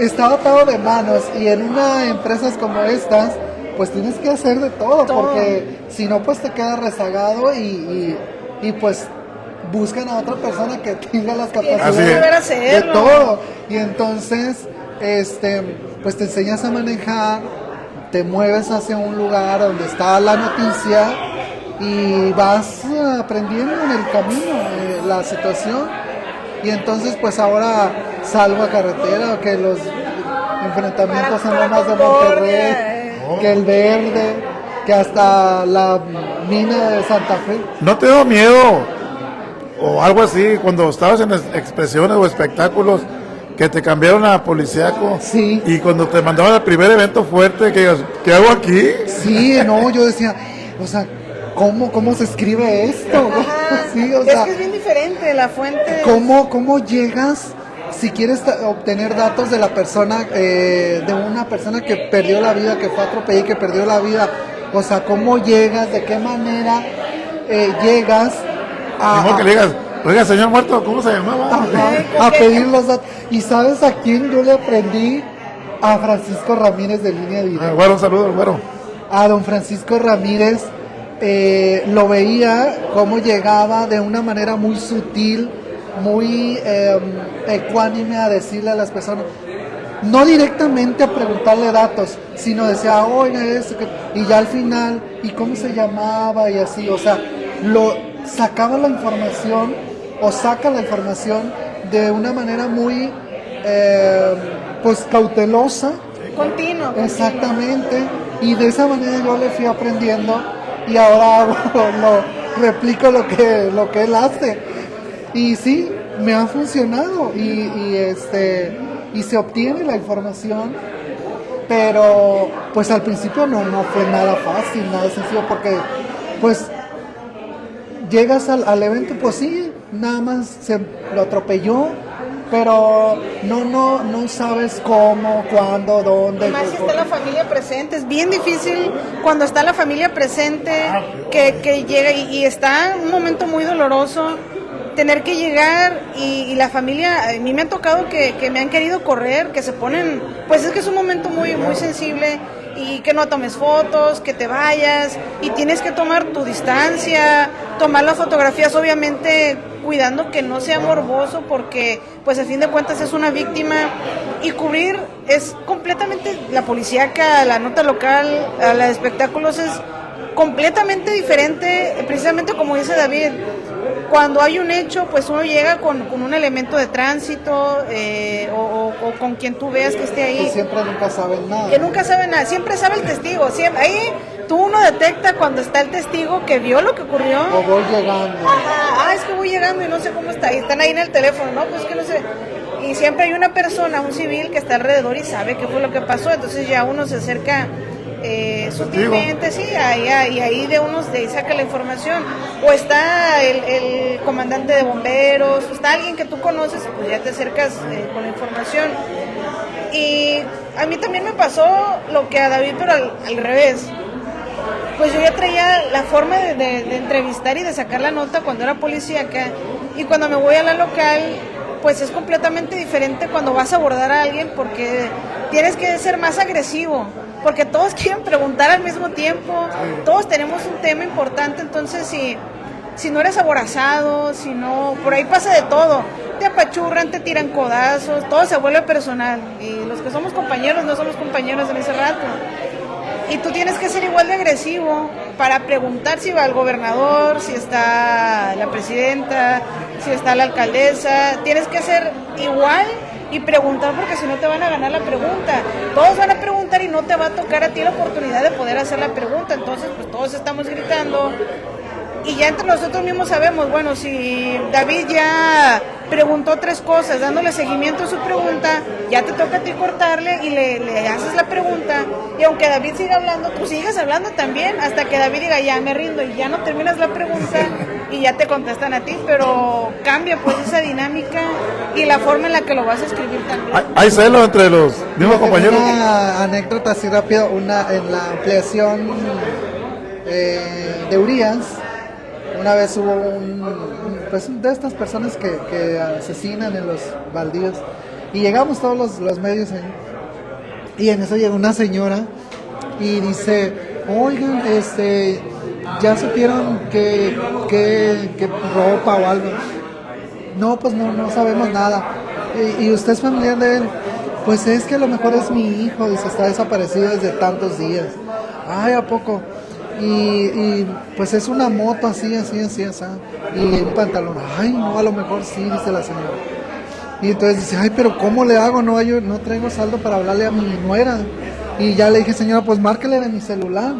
estaba atado de manos, y en una empresas como estas pues tienes que hacer de todo. Porque si no pues te quedas rezagado y pues buscan a otra persona que tenga las capacidades de todo. Y entonces pues te enseñas a manejar, te mueves hacia un lugar donde está la noticia y vas aprendiendo en el camino la situación. Y entonces pues ahora salgo a carretera, que los enfrentamientos en Lomas de Monterrey, que el Verde, que hasta la mina de Santa Fe.
¿No te dio miedo o algo así cuando estabas en expresiones o espectáculos que te cambiaron a policíaco?
Sí.
Y cuando te mandaban al primer evento fuerte, que digas, ¿qué hago aquí?
Sí, no, yo decía, o sea, ¿cómo se escribe esto? Sí, o sea,
es que es bien diferente la fuente.
¿Cómo llegas? Si quieres obtener datos de la persona, de una persona que perdió la vida, que fue atropellada y que perdió la vida, o sea, ¿cómo llegas? ¿De qué manera llegas
a que le digas, oiga, señor muerto, ¿cómo se llamaba?
A pedir los datos? ¿Y sabes a quién yo le aprendí? A Francisco Ramírez de Línea Directa.
Güero, un saludo al güero.
A don Francisco Ramírez lo veía cómo llegaba de una manera muy sutil, muy ecuánime a decirle a las personas, no directamente a preguntarle datos, sino decía, oiga, eso, y ya al final, ¿y cómo se llamaba? Y así, o sea, sacaba la información, o saca la información de una manera muy, pues, cautelosa.
Continuo.
Exactamente, y de esa manera yo le fui aprendiendo, y ahora replico lo que él hace. Y sí, me ha funcionado y se obtiene la información, pero pues al principio no fue nada fácil, nada sencillo, porque pues llegas al evento, pues sí, nada más se lo atropelló, pero no sabes cómo, cuándo, dónde.
Y más si está la familia presente, es bien difícil cuando está la familia presente, que llega y está un momento muy doloroso, tener que llegar y la familia, a mí me ha tocado que me han querido correr, que se ponen, pues es que es un momento muy, muy sensible, y que no tomes fotos, que te vayas, y tienes que tomar tu distancia, tomar las fotografías, obviamente cuidando que no sea morboso, porque pues a fin de cuentas es una víctima, y cubrir es completamente, la policíaca, la nota local, a la de espectáculos es completamente diferente, precisamente como dice David. Cuando hay un hecho, pues uno llega con un elemento de tránsito o con quien tú veas que esté ahí.
Que siempre nunca saben nada.
Que nunca sabe nada, siempre sabe el testigo. Siempre, ahí uno detecta cuando está el testigo que vio lo que ocurrió.
O voy llegando.
Ajá, es que voy llegando y no sé cómo está. Y están ahí en el teléfono, ¿no? Pues que no sé. Y siempre hay una persona, un civil, que está alrededor y sabe qué fue lo que pasó. Entonces ya uno se acerca sutilmente, sí, y ahí de ahí saca la información, o está el comandante de bomberos, o está alguien que tú conoces, pues ya te acercas con la información. Y a mí también me pasó lo que a David, pero al revés. Pues yo ya traía la forma de entrevistar y de sacar la nota cuando era policíaca, y cuando me voy a la local, pues es completamente diferente cuando vas a abordar a alguien, porque tienes que ser más agresivo, porque todos quieren preguntar al mismo tiempo, todos tenemos un tema importante. Entonces si si no eres aborazado, si no, por ahí pasa de todo, te apachurran, te tiran codazos, todo se vuelve personal, y los que somos compañeros no somos compañeros en ese rato. Y tú tienes que ser igual de agresivo para preguntar si va el gobernador, si está la presidenta, si está la alcaldesa. Tienes que ser igual y preguntar, porque si no te van a ganar la pregunta. Todos van a preguntar y no te va a tocar a ti la oportunidad de poder hacer la pregunta. Entonces, pues todos estamos gritando. Y ya entre nosotros mismos sabemos, bueno, si David ya preguntó 3 cosas, dándole seguimiento a su pregunta, ya te toca a ti cortarle y le haces la pregunta. Y aunque David siga hablando, tú sigues hablando también, hasta que David diga, ya me rindo, y ya no terminas la pregunta y ya te contestan a ti, pero cambia pues esa dinámica y la forma en la que lo vas a escribir también.
Hay celo entre los mismos compañeros.
Una anécdota así rápida, en la ampliación de Urias. Una vez hubo pues de estas personas que asesinan en los baldíos, y llegamos todos los medios ahí, y en eso llegó una señora y dice, oigan, ya supieron que ropa o algo. No, pues no sabemos nada. ¿Y usted es familiar de él? Pues es que a lo mejor es mi hijo, dice, está desaparecido desde tantos días. Ay, ¿a poco? Y pues es una moto así, y un pantalón. Ay, no, a lo mejor sí, dice la señora. Y entonces dice, ay, pero ¿cómo le hago? No, yo no traigo saldo para hablarle a mi nuera. Y ya le dije, señora, pues márquele de mi celular.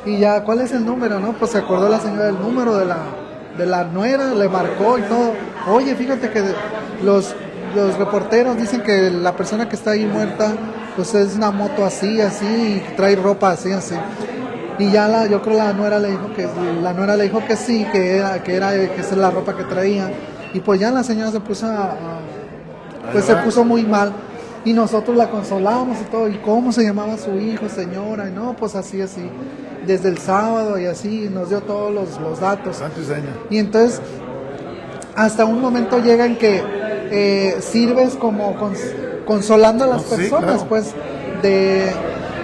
Y ya, ¿cuál es el número? No, pues se acordó la señora del número de la nuera, le marcó y todo. Oye, fíjate que los reporteros dicen que la persona que está ahí muerta, pues es una moto así, y trae ropa así. Y ya yo creo la nuera le dijo que sí, que esa es la ropa que traía. Y pues ya la señora se puso se puso muy mal. Y nosotros la consolamos y todo. ¿Y cómo se llamaba su hijo, señora? Y no, pues así, desde el sábado y así, nos dio todos los datos.
Santo y seña.
Y entonces, hasta un momento llega en que sirves como consolando a las personas, claro. Pues, de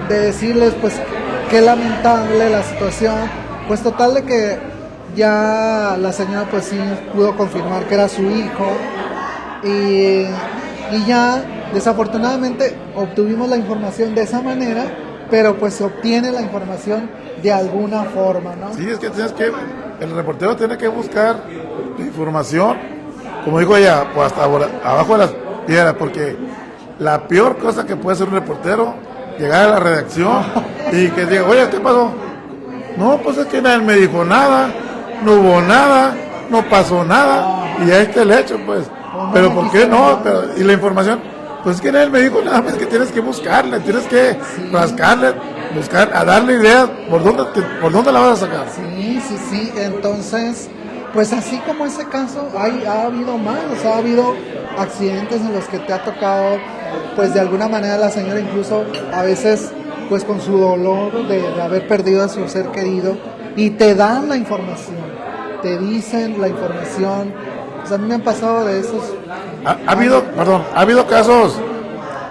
decirles, pues, qué lamentable la situación. Pues total de que ya la señora pues sí pudo confirmar que era su hijo, y ya desafortunadamente obtuvimos la información de esa manera, pero pues se obtiene la información de alguna forma, ¿no?
Sí, es que el reportero tiene que buscar la información, como dijo ella, pues hasta abajo de las piedras, porque la peor cosa que puede hacer un reportero, llegar a la redacción y que diga, oye, ¿qué pasó? No, pues es que nadie me dijo nada, no hubo nada, no pasó nada, y ya está el hecho, pues. Pero ¿por qué no? Y la información, pues es que nadie me dijo nada, pues que tienes que buscarle, tienes que rascarle, buscar, a darle ideas por dónde la vas a sacar.
Sí, entonces, pues así como ese caso, ha habido más, o sea, ha habido accidentes en los que te ha tocado, pues de alguna manera la señora incluso a veces, pues con su dolor de haber perdido a su ser querido, y te dan la información, te dicen la información. O sea, a mí me han pasado de esos.
¿Ha habido casos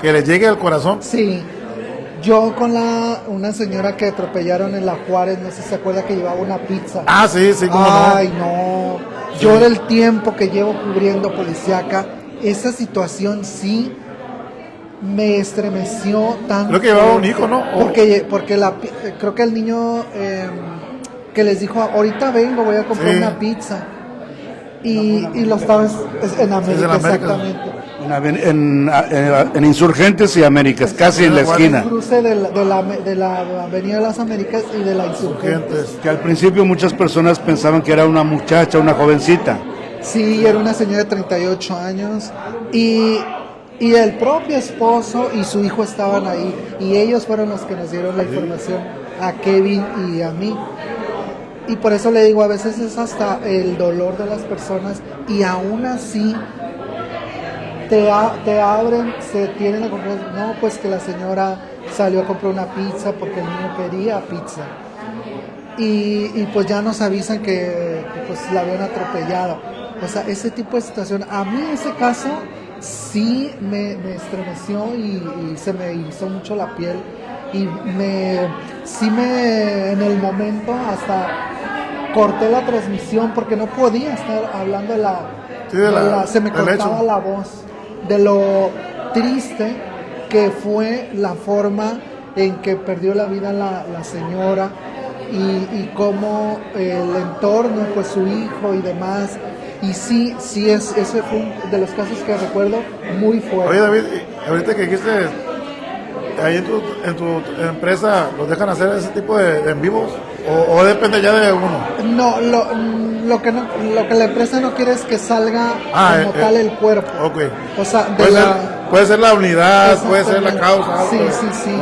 que le llegue al corazón?
Sí. Yo con una señora que atropellaron en la Juárez, no sé si se acuerda, que llevaba una pizza.
Ah, sí, cómo no.
Ay, no. Yo del tiempo que llevo cubriendo policíaca, esa situación sí me estremeció tanto.
Creo que llevaba un hijo, ¿no?
Porque creo que el niño que les dijo, ahorita vengo, voy a comprar una pizza. Y lo estaba en América, exactamente.
En Insurgentes y Américas, casi en la esquina.
El cruce de la Avenida de las Américas y de la Insurgentes.
Que al principio muchas personas pensaban que era una muchacha, una jovencita.
Sí, era una señora de 38 años y el propio esposo y su hijo estaban ahí, y ellos fueron los que nos dieron la información a Kevin y a mí. Y por eso le digo, a veces es hasta el dolor de las personas, y aún así te abren, se tienen la confianza. No, pues que la señora salió a comprar una pizza porque el niño quería pizza. Y pues ya nos avisan que pues la habían atropellado. O sea, ese tipo de situación, a mí ese caso sí me estremeció y se me hizo mucho la piel. Y en el momento hasta corté la transmisión porque no podía estar hablando se me cortaba la voz de lo triste que fue la forma en que perdió la vida la señora y cómo el entorno, pues su hijo y demás. Y sí, ese fue uno de los casos que recuerdo muy fuerte.
Oye, David, ahorita que dijiste, ahí en tu empresa, ¿los dejan hacer ese tipo de en vivos? ¿O depende ya de uno?
No, lo que la empresa no quiere es que salga como tal el cuerpo.
Okay.
O sea,
puede ser la unidad, puede ser la causa.
Sí.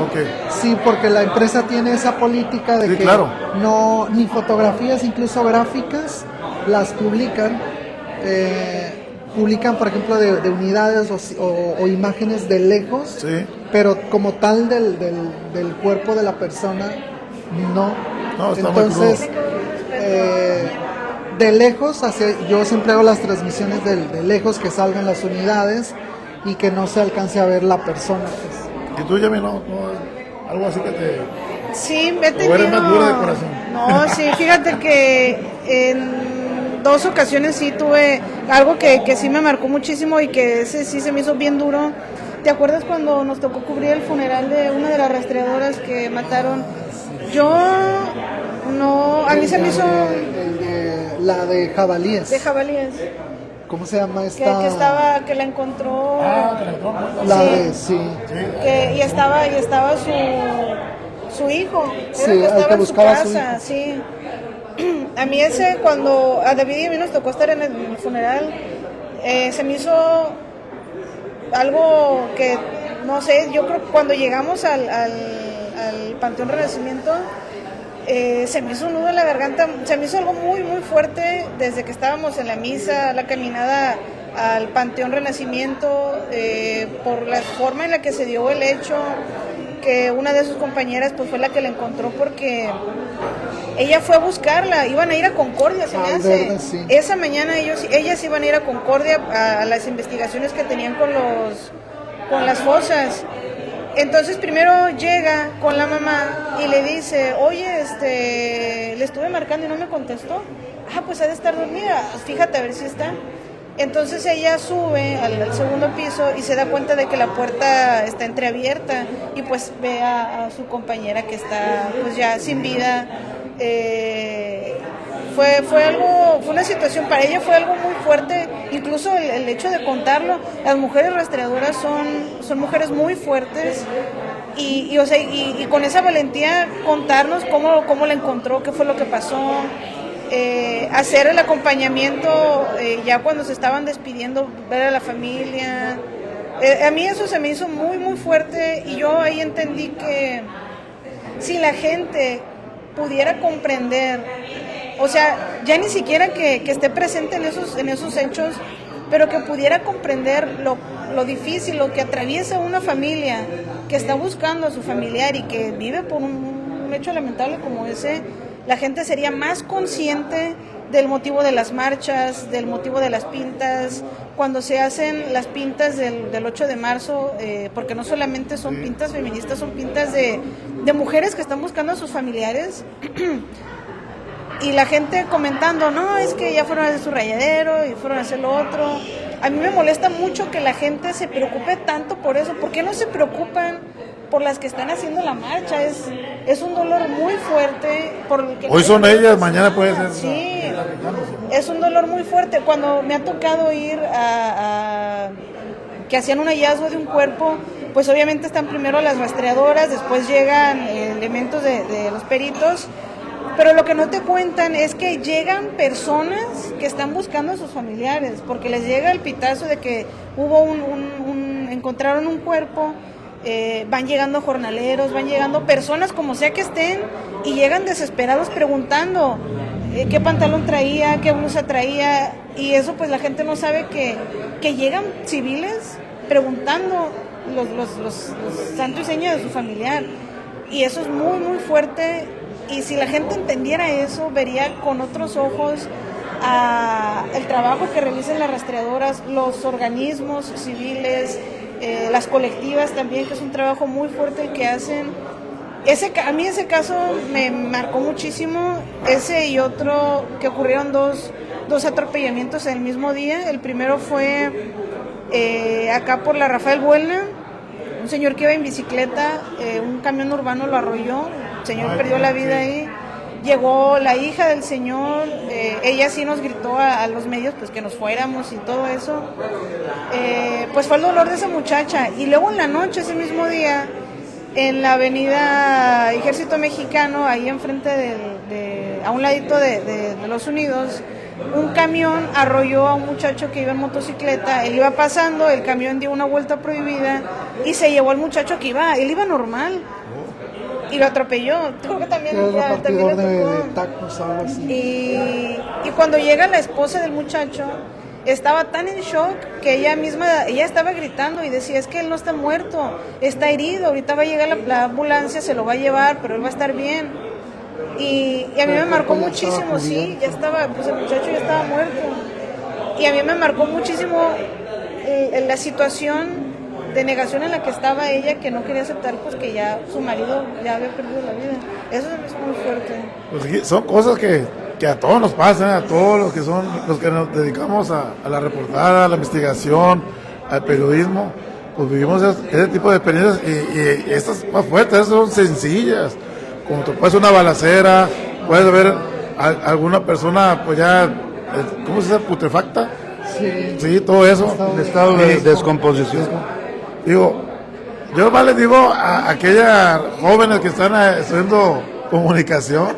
Okay.
Sí, porque la empresa tiene esa política de que no, ni fotografías, incluso gráficas, las publican. Publican, por ejemplo, de unidades o imágenes de lejos, pero como tal del cuerpo de la persona, no. Entonces, de lejos, yo siempre hago las transmisiones de lejos, que salgan las unidades y que no se alcance a ver la persona. Pues.
¿Y tú, Yami, no algo así que te...
Sí, he tenido...
¿O eres más dura de corazón?
No, sí, fíjate que en 2 ocasiones sí tuve algo que sí me marcó muchísimo y que ese sí se me hizo bien duro. ¿Te acuerdas cuando nos tocó cubrir el funeral de una de las rastreadoras que mataron? Yo no, a mí se me hizo...
La de jabalíes.
De jabalíes.
¿Cómo se llama esta?
Que la encontró...
Sí.
Y estaba su hijo.
Sí,
Era que estaba
que
en su
buscaba
casa,
a su hijo.
sí. A mí cuando a David y a mí nos tocó estar en el funeral, se me hizo algo que, no sé, yo creo que cuando llegamos al Panteón Renacimiento, se me hizo un nudo en la garganta, se me hizo algo muy, muy fuerte desde que estábamos en la misa, la caminada al Panteón Renacimiento, por la forma en la que se dio el hecho, que una de sus compañeras pues fue la que la encontró porque ella fue a buscarla, iban a ir a Concordia, se me hace.
Verdad, sí.
Esa mañana ellas iban a ir a Concordia a las investigaciones que tenían con las fosas. Entonces primero llega con la mamá y le dice, oye, le estuve marcando y no me contestó. Pues ha de estar dormida, fíjate a ver si está. Entonces ella sube al segundo piso y se da cuenta de que la puerta está entreabierta y pues ve a su compañera que está pues ya sin vida. Fue una situación, para ella fue algo muy fuerte, incluso el hecho de contarlo. Las mujeres rastreadoras son mujeres muy fuertes y con esa valentía contarnos cómo la encontró, qué fue lo que pasó. Hacer el acompañamiento ya cuando se estaban despidiendo, ver a la familia. A mí eso se me hizo muy, muy fuerte y yo ahí entendí que si la gente pudiera comprender, o sea, ya ni siquiera que esté presente en esos hechos, pero que pudiera comprender lo difícil, lo que atraviesa una familia que está buscando a su familiar y que vive por un hecho lamentable como ese, la gente sería más consciente del motivo de las marchas, del motivo de las pintas, cuando se hacen las pintas del 8 de marzo, porque no solamente son pintas feministas, son pintas de mujeres que están buscando a sus familiares, y la gente comentando, no, es que ya fueron a hacer su rayadero y fueron a hacer lo otro. A mí me molesta mucho que la gente se preocupe tanto por eso. ¿Por qué no se preocupan por las que están haciendo la marcha? Es un dolor muy fuerte.
Hoy son ellas, mañana puede ser.
Sí, es un dolor muy fuerte. Cuando me ha tocado ir a que hacían un hallazgo de un cuerpo, pues obviamente están primero las rastreadoras, después llegan elementos de los peritos, pero lo que no te cuentan es que llegan personas que están buscando a sus familiares, porque les llega el pitazo de que hubo encontraron un cuerpo. Van llegando jornaleros, van llegando personas como sea que estén y llegan desesperados preguntando qué pantalón traía, qué blusa traía, y eso pues la gente no sabe que llegan civiles preguntando los santo y seña de su familiar, y eso es muy muy fuerte. Y si la gente entendiera eso, vería con otros ojos el trabajo que realizan las rastreadoras, los organismos civiles, las colectivas también, que es un trabajo muy fuerte el que hacen. A mí ese caso me marcó muchísimo. ese y otro que ocurrieron dos atropellamientos en el mismo día. El primero fue acá por la Rafael Buelna, un señor que iba en bicicleta, un camión urbano lo arrolló, el señor perdió la vida ahí. Llegó la hija del señor, ella sí nos gritó a los medios pues que nos fuéramos y todo eso. Pues fue el dolor de esa muchacha. Y luego en la noche, ese mismo día, en la avenida Ejército Mexicano, ahí enfrente a un ladito de los Unidos, un camión arrolló a un muchacho que iba en motocicleta. Él iba pasando, el camión dio una vuelta prohibida y se llevó al muchacho que él iba normal. Y lo atropelló. Creo que también le tocó.
De tacos, algo así.
Y cuando llega la esposa del muchacho, estaba tan en shock que ella estaba gritando y decía, es que él no está muerto, está herido, ahorita va a llegar la ambulancia, se lo va a llevar, pero él va a estar bien. Y a mí me marcó muchísimo, sí, ya estaba, pues el muchacho ya estaba muerto. Y a mí me marcó muchísimo la situación de negación en la que estaba ella, que no quería aceptar pues que ya su marido ya había perdido la vida. Eso se me hizo muy fuerte.
Pues son cosas que a todos nos pasan, a todos los que nos dedicamos a la reportada, a la investigación, al periodismo, pues vivimos ese tipo de experiencias y estas más fuertes, estas son sencillas, como te puede ser una balacera, puedes ver a alguna persona pues ya, ¿cómo se dice? Putrefacta. Sí, todo eso.
El estado de descomposición.
Digo, yo más les digo a aquellas jóvenes que están estudiando comunicación,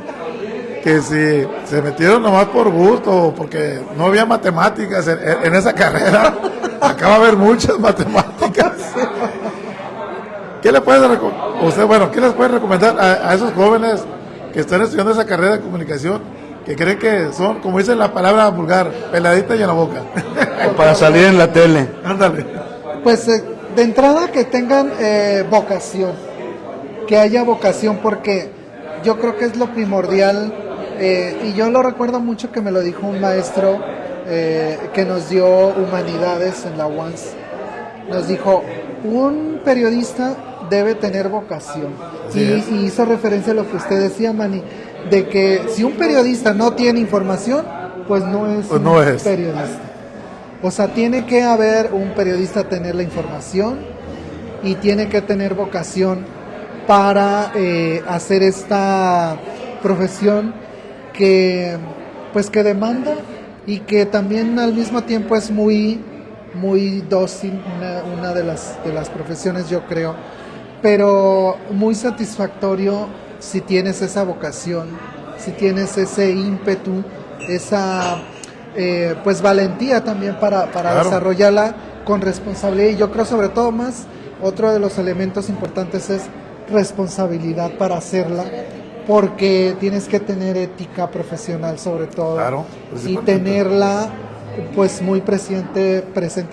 que si se metieron nomás por gusto o porque no había matemáticas en esa carrera, acá va a haber muchas matemáticas. ¿Qué les puede recomendar a esos jóvenes que están estudiando esa carrera de comunicación, que creen que son, como dicen la palabra vulgar, peladita y en la boca?
O para salir en la tele.
Ándale.
Pues de entrada que tengan vocación, que haya vocación, porque yo creo que es lo primordial, y yo lo recuerdo mucho que me lo dijo un maestro que nos dio humanidades en la UANS. Nos dijo, un periodista debe tener vocación. Y hizo referencia a lo que usted decía, Manny, de que si un periodista no tiene información, pues no es periodista. O sea, tiene que haber un periodista tener la información y tiene que tener vocación para hacer esta profesión que demanda y que también al mismo tiempo es muy dócil, una de las profesiones, yo creo, pero muy satisfactorio si tienes esa vocación, si tienes ese ímpetu, esa valentía también para claro, desarrollarla con responsabilidad. Y yo creo sobre todo más, otro de los elementos importantes es responsabilidad para hacerla, porque tienes que tener ética profesional sobre todo, claro, y tenerla pues muy presente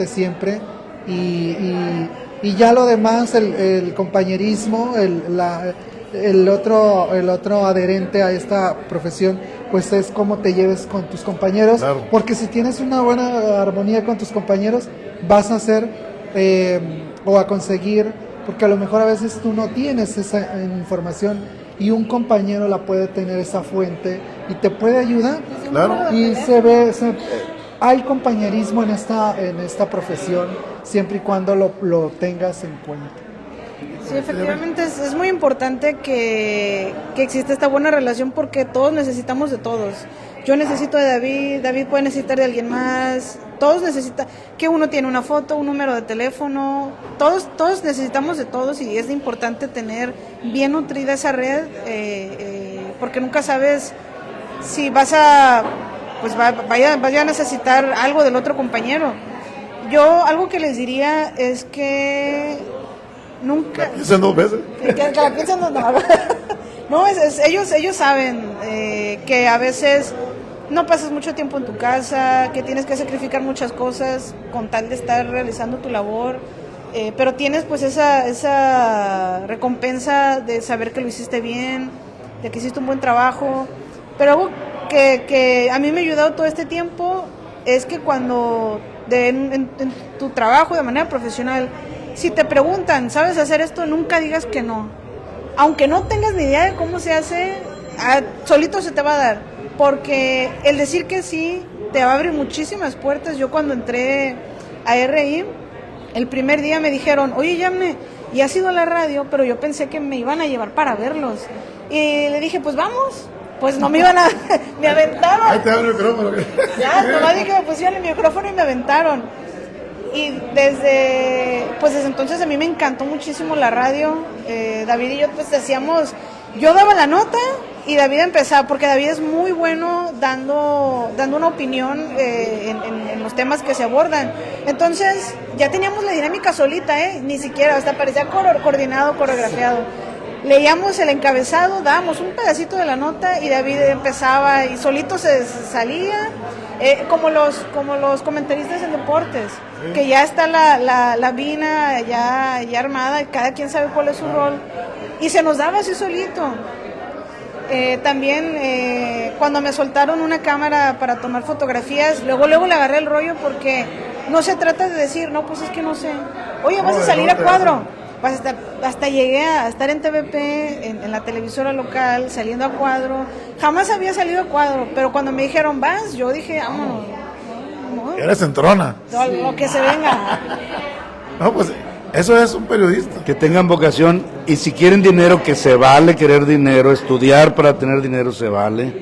siempre, y ya lo demás, el compañerismo, el otro adherente a esta profesión, pues es cómo te lleves con tus compañeros, claro, porque si tienes una buena armonía con tus compañeros, vas a hacer o a conseguir, porque a lo mejor a veces tú no tienes esa información y un compañero la puede tener, esa fuente, y te puede ayudar, claro, y hay compañerismo en esta profesión, siempre y cuando lo tengas en cuenta.
Sí, efectivamente es muy importante que exista esta buena relación, porque todos necesitamos de todos. Yo necesito de David puede necesitar de alguien más, todos necesitan, que uno tiene una foto, un número de teléfono, todos necesitamos de todos, y es importante tener bien nutrida esa red, porque nunca sabes si vaya a necesitar algo del otro compañero. Yo algo que les diría es que nunca...
¿La piensan dos veces?
Que la piensan dos veces. No, ellos saben que a veces no pasas mucho tiempo en tu casa, que tienes que sacrificar muchas cosas con tal de estar realizando tu labor, pero tienes pues esa recompensa de saber que lo hiciste bien, de que hiciste un buen trabajo. Pero algo que a mí me ha ayudado todo este tiempo es que cuando en tu trabajo de manera profesional, si te preguntan, ¿sabes hacer esto?, nunca digas que no. Aunque no tengas ni idea de cómo se hace, solito se te va a dar. porque el decir que sí te va a abrir muchísimas puertas. Yo cuando entré a RI, el primer día me dijeron, oye, Yamne, y has ido a la radio, pero yo pensé que me iban a llevar para verlos. Y le dije, pues vamos. Pues no me iban a... me aventaron.
Ahí te abro el micrófono.
Ya, nomás dije que me pusieron el micrófono y me aventaron. Y desde entonces a mí me encantó muchísimo la radio. David y yo pues decíamos, yo daba la nota y David empezaba, porque David es muy bueno dando una opinión en los temas que se abordan. Entonces ya teníamos la dinámica solita, ni siquiera, hasta parecía coordinado, coreografiado. Leíamos el encabezado, dábamos un pedacito de la nota y David empezaba y solito se salía, como los comentaristas en deportes, sí, que ya está la vina ya armada y cada quien sabe cuál es su rol y se nos daba así solito. También cuando me soltaron una cámara para tomar fotografías, luego le agarré el rollo, porque no se trata de decir, no, pues es que no sé, oye, vas a salir a cuadro. Pues hasta llegué a estar en TVP, en la televisora local, saliendo a cuadro. Jamás había salido a cuadro, pero cuando me dijeron vas, yo dije, vámonos. No,
Eres entrona.
lo que se venga.
No, pues eso es un periodista.
Que tengan vocación, y si quieren dinero, que se vale querer dinero, estudiar para tener dinero se vale.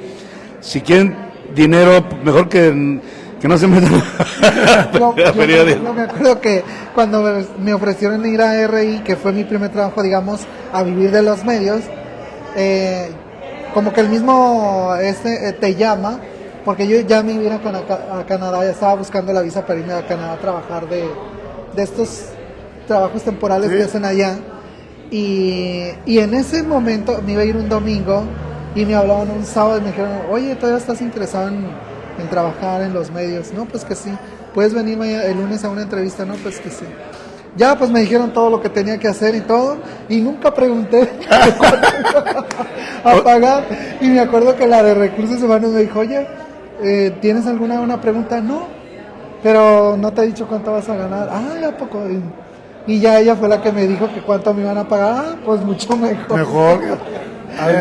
Si quieren dinero, mejor que no se metan
yo me acuerdo que cuando me ofrecieron ir a RI, que fue mi primer trabajo, digamos, a vivir de los medios, como que el mismo te llama, porque yo ya me iba a Canadá, ya estaba buscando la visa para irme a Canadá a trabajar de estos trabajos temporales, sí, que hacen allá, y en ese momento me iba a ir un domingo y me hablaban un sábado y me dijeron, oye, ¿todavía estás interesado en trabajar en los medios? No, pues que sí. ¿Puedes venir el lunes a una entrevista? No, pues que sí. Ya, pues me dijeron todo lo que tenía que hacer y todo, y nunca pregunté cuánto iba a pagar. Y me acuerdo que la de Recursos Humanos me dijo, oye, ¿tienes alguna pregunta? No, pero no te he dicho cuánto vas a ganar. Ah, ¿a poco? Y ya ella fue la que me dijo que cuánto me iban a pagar. Ah, pues mucho mejor.
Mejor.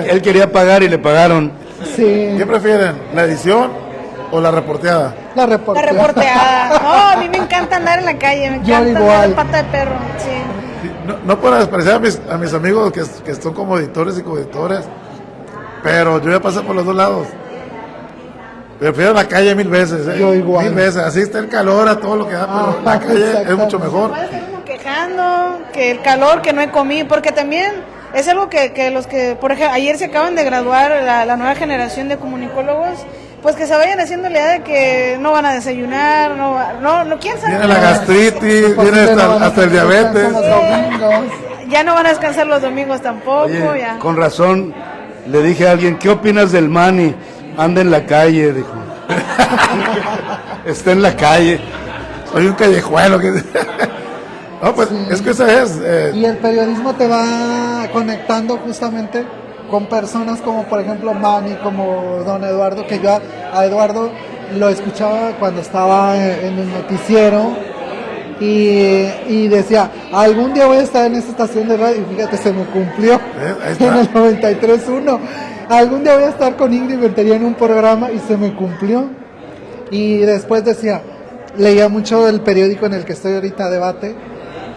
Él quería pagar y le pagaron.
Sí.
¿Qué prefieren? ¿La edición o la reporteada?
La reporteada.
La reporteada. No, a mí me encanta andar en la calle, me encanta andar en pata de perro. Sí.
No para despreciar a mis amigos que son como editores y coeditores, pero yo ya pasé por los dos lados. Prefiero la calle 1000 veces.
Yo igual.
1000 veces. Así está el calor, a todo lo que da, pero la calle es mucho mejor.
Puede estar como quejando, que el calor, que no he comido, porque también es algo que los que, por ejemplo, ayer se acaban de graduar la nueva generación de comunicólogos, pues que se vayan haciendo la idea de que no van a desayunar, quién sabe.
Viene la gastritis, viene hasta el diabetes.
Ya no van a descansar los domingos tampoco.
Oye,
ya.
Con razón, le dije a alguien, ¿qué opinas del Manny? Anda en la calle, dijo. Está en la calle.
Soy un callejuelo. No, pues sí, es que esa es.
Y el periodismo te va conectando justamente con personas como, por ejemplo, Manny, como don Eduardo, que yo a Eduardo lo escuchaba cuando estaba en el noticiero y decía, algún día voy a estar en esta estación de radio, y fíjate, se me cumplió en el 93.1. Algún día voy a estar con Ingrid Rentería en un programa y se me cumplió. Y después decía, leía mucho el periódico en el que estoy ahorita, Debate,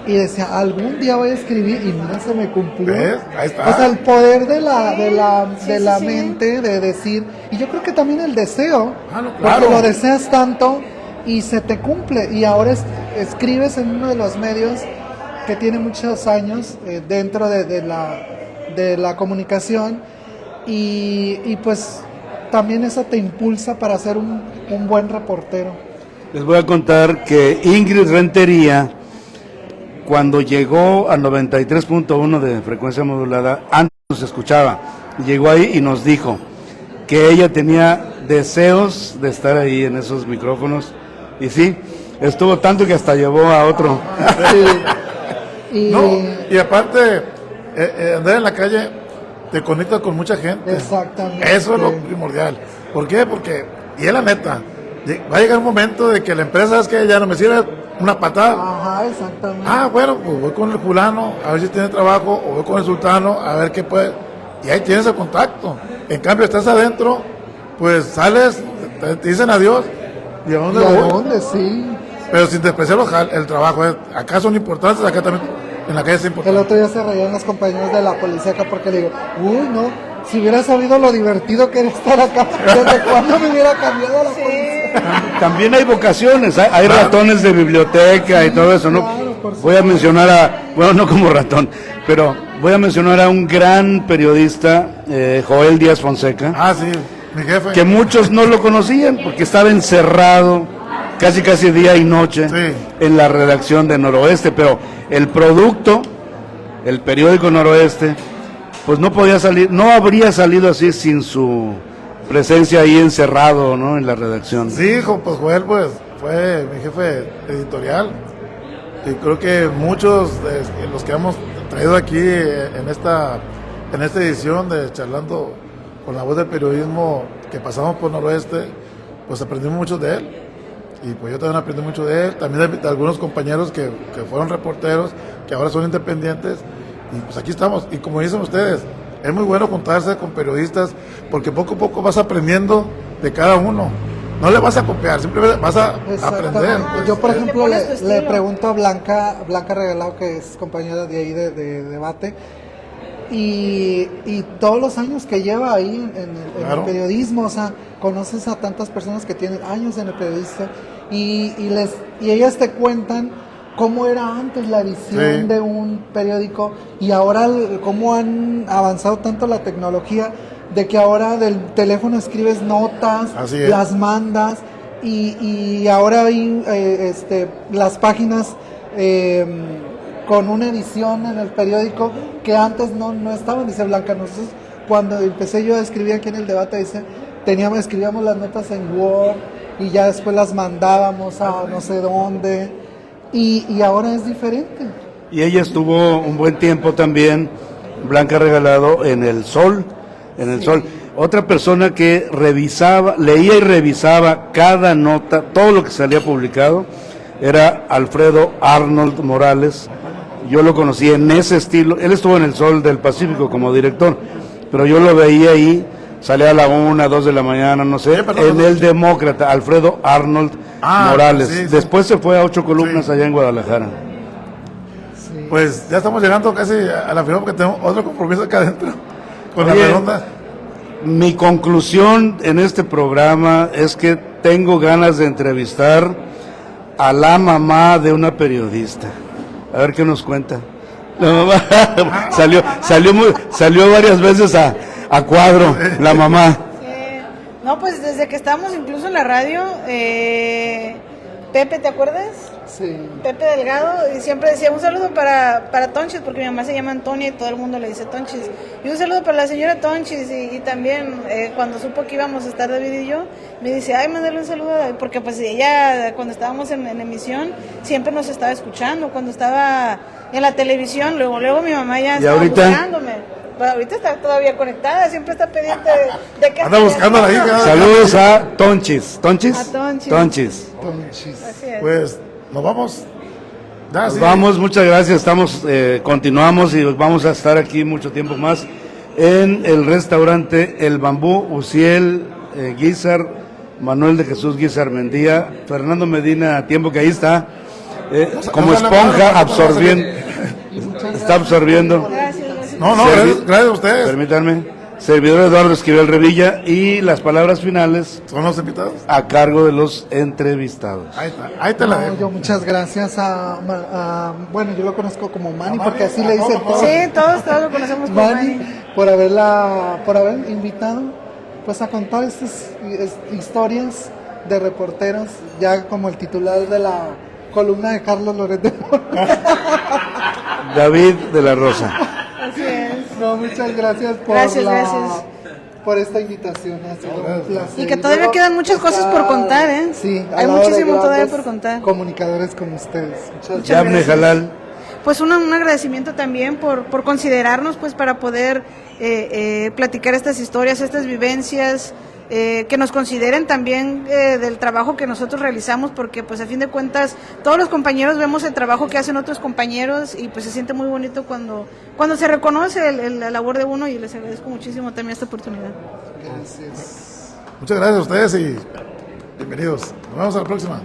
y decía, algún día voy a escribir, y mira, se me cumplió.
¿Ves? Ahí está.
O sea, el poder de la mente, de decir, y yo creo que también el deseo,
claro.
Porque lo deseas tanto y se te cumple, y ahora escribes en uno de los medios que tiene muchos años dentro de la comunicación, y pues también eso te impulsa para ser un buen reportero.
Les voy a contar que Ingrid Rentería, cuando llegó al 93.1 de frecuencia modulada, antes nos escuchaba, llegó ahí y nos dijo que ella tenía deseos de estar ahí en esos micrófonos, y sí, estuvo tanto que hasta llevó a otro.
Y aparte, andar en la calle te conecta con mucha gente.
Exactamente.
Eso es lo primordial. ¿Por qué? Porque, y es la neta, va a llegar un momento de que la empresa es que ya no me sirve una patada.
Ajá, exactamente.
Ah, bueno, pues voy con el fulano a ver si tiene trabajo, o voy con el sultano a ver qué puede. Y ahí tienes el contacto. En cambio, estás adentro pues sales, te dicen adiós, ¿y a dónde
¿Y a
voy?
dónde? Sí.
Pero sin despreciar el trabajo, acá son importantes, acá también, en la calle es
El
importante.
otro día se reían los compañeros de la policía acá porque le digo, uy, no, si hubiera sabido lo divertido que era estar acá, ¿desde cuándo me hubiera cambiado a la policía?
También hay vocaciones, hay ratones de biblioteca y todo eso, ¿no?
claro, por
Voy a mencionar bueno, no como ratón, pero voy a mencionar a un gran periodista, Joel Díaz Fonseca,
Ah, sí, mi jefe.
que muchos no lo conocían porque estaba encerrado casi día y noche
Sí.
en la redacción de Noroeste, pero el producto, el periódico Noroeste, pues no podía salir, no habría salido así sin su presencia ahí encerrado, ¿no? En la redacción.
Sí, hijo, pues Joel, pues, fue mi jefe editorial. Y creo que muchos de los que hemos traído aquí en esta edición de Charlando con la Voz del Periodismo que pasamos por Noroeste, pues aprendimos mucho de él. Y pues yo también aprendí mucho de él, también de algunos compañeros que fueron reporteros, que ahora son independientes. Y pues aquí estamos. Y como dicen ustedes, es muy bueno juntarse con periodistas porque poco a poco vas aprendiendo de cada uno. No le vas a copiar, simplemente vas a aprender. Pues.
Yo, por ejemplo,
pones tu
le
estilo.
pregunto a Blanca Regalado, que es compañera de ahí de debate, y todos los años que lleva ahí en
Claro.
el periodismo, o sea, conoces a tantas personas que tienen años en el periodista y ellas te cuentan cómo era antes la edición
Sí.
de un periódico y ahora cómo han avanzado tanto la tecnología de que ahora del teléfono escribes notas,
Así es.
las mandas y ahora hay las páginas con una edición en el periódico que antes no estaban, dice Blanca. Nosotros cuando empecé yo a escribir aquí en el debate, dice, escribíamos las notas en Word y ya después las mandábamos a no sé dónde y ahora es diferente.
Y ella estuvo un buen tiempo también, Blanca Regalado, en El Sol, Sol. Otra persona que leía y revisaba cada nota, todo lo que salía publicado, era Alfredo Arnold Morales. Yo lo conocí en ese estilo. Él estuvo en El Sol del Pacífico como director, pero yo lo veía ahí, salía a la 1, 2 de la mañana, no sé, en El Demócrata, Alfredo Arnold Morales.
Sí, sí.
Después se fue a 8 columnas allá en Guadalajara.
Pues ya estamos llegando casi a la final porque tenemos otro compromiso acá adentro con
Oye,
la redonda.
Mi conclusión en este programa es que tengo ganas de entrevistar a la mamá de una periodista. A ver qué nos cuenta. La mamá salió varias veces a cuadro, la mamá.
No, pues desde que estábamos incluso en la radio, Pepe, ¿te acuerdas?
Sí.
Pepe Delgado, y siempre decía un saludo para Tonchis, porque mi mamá se llama Antonia y todo el mundo le dice Tonchis. Y un saludo para la señora Tonchis, y también cuando supo que íbamos a estar David y yo, me dice, ay, mándale un saludo a David, porque pues ella, cuando estábamos en emisión, siempre nos estaba escuchando, cuando estaba en la televisión, luego mi mamá ya estaba buscándome. Pero ahorita está todavía conectada, siempre está pendiente de que...
Anda buscando a la hija.
Saludos a Tonchis. ¿Tonchis?
A Tonchis.
Tonchis.
Así es.
Pues nos vamos. Ya,
Nos
sí.
vamos, muchas gracias. Continuamos y vamos a estar aquí mucho tiempo más en el restaurante El Bambú, Uciel Guizar, Manuel de Jesús Guizar Mendía, Fernando Medina, a tiempo que ahí está, como esponja absorbiendo, está absorbiendo.
Gracias.
No, gracias a ustedes.
Permítanme. Servidor Eduardo Esquivel Revilla y las palabras finales
Son los invitados.
a cargo de los entrevistados.
Ahí está, ahí te la
No,
dejo.
yo muchas gracias bueno, yo lo conozco como Manny, porque así le dicen todos.
Sí, todos lo conocemos como
Manny,
Manny.
por haber invitado pues a contar estas historias de reporteros, ya como el titular de la columna de Carlos Loret de Mola.
David de la Rosa.
Así es.
No, muchas gracias por
Gracias.
por esta invitación, ha sido un placer.
Y que todavía
luego
quedan muchas cosas por contar, ¿eh?
Sí,
Hay
al lado de
muchísimo todavía
grandes
por contar.
comunicadores como ustedes. Muchas
Yamne
gracias.
Jalal.
Pues un agradecimiento también por considerarnos, pues, para poder platicar estas historias, estas vivencias, que nos consideren también del trabajo que nosotros realizamos, porque pues a fin de cuentas todos los compañeros vemos el trabajo que hacen otros compañeros y pues se siente muy bonito cuando se reconoce la labor de uno, y les agradezco muchísimo también esta oportunidad.
Gracias.
Muchas gracias a ustedes y bienvenidos. Nos vemos a la próxima.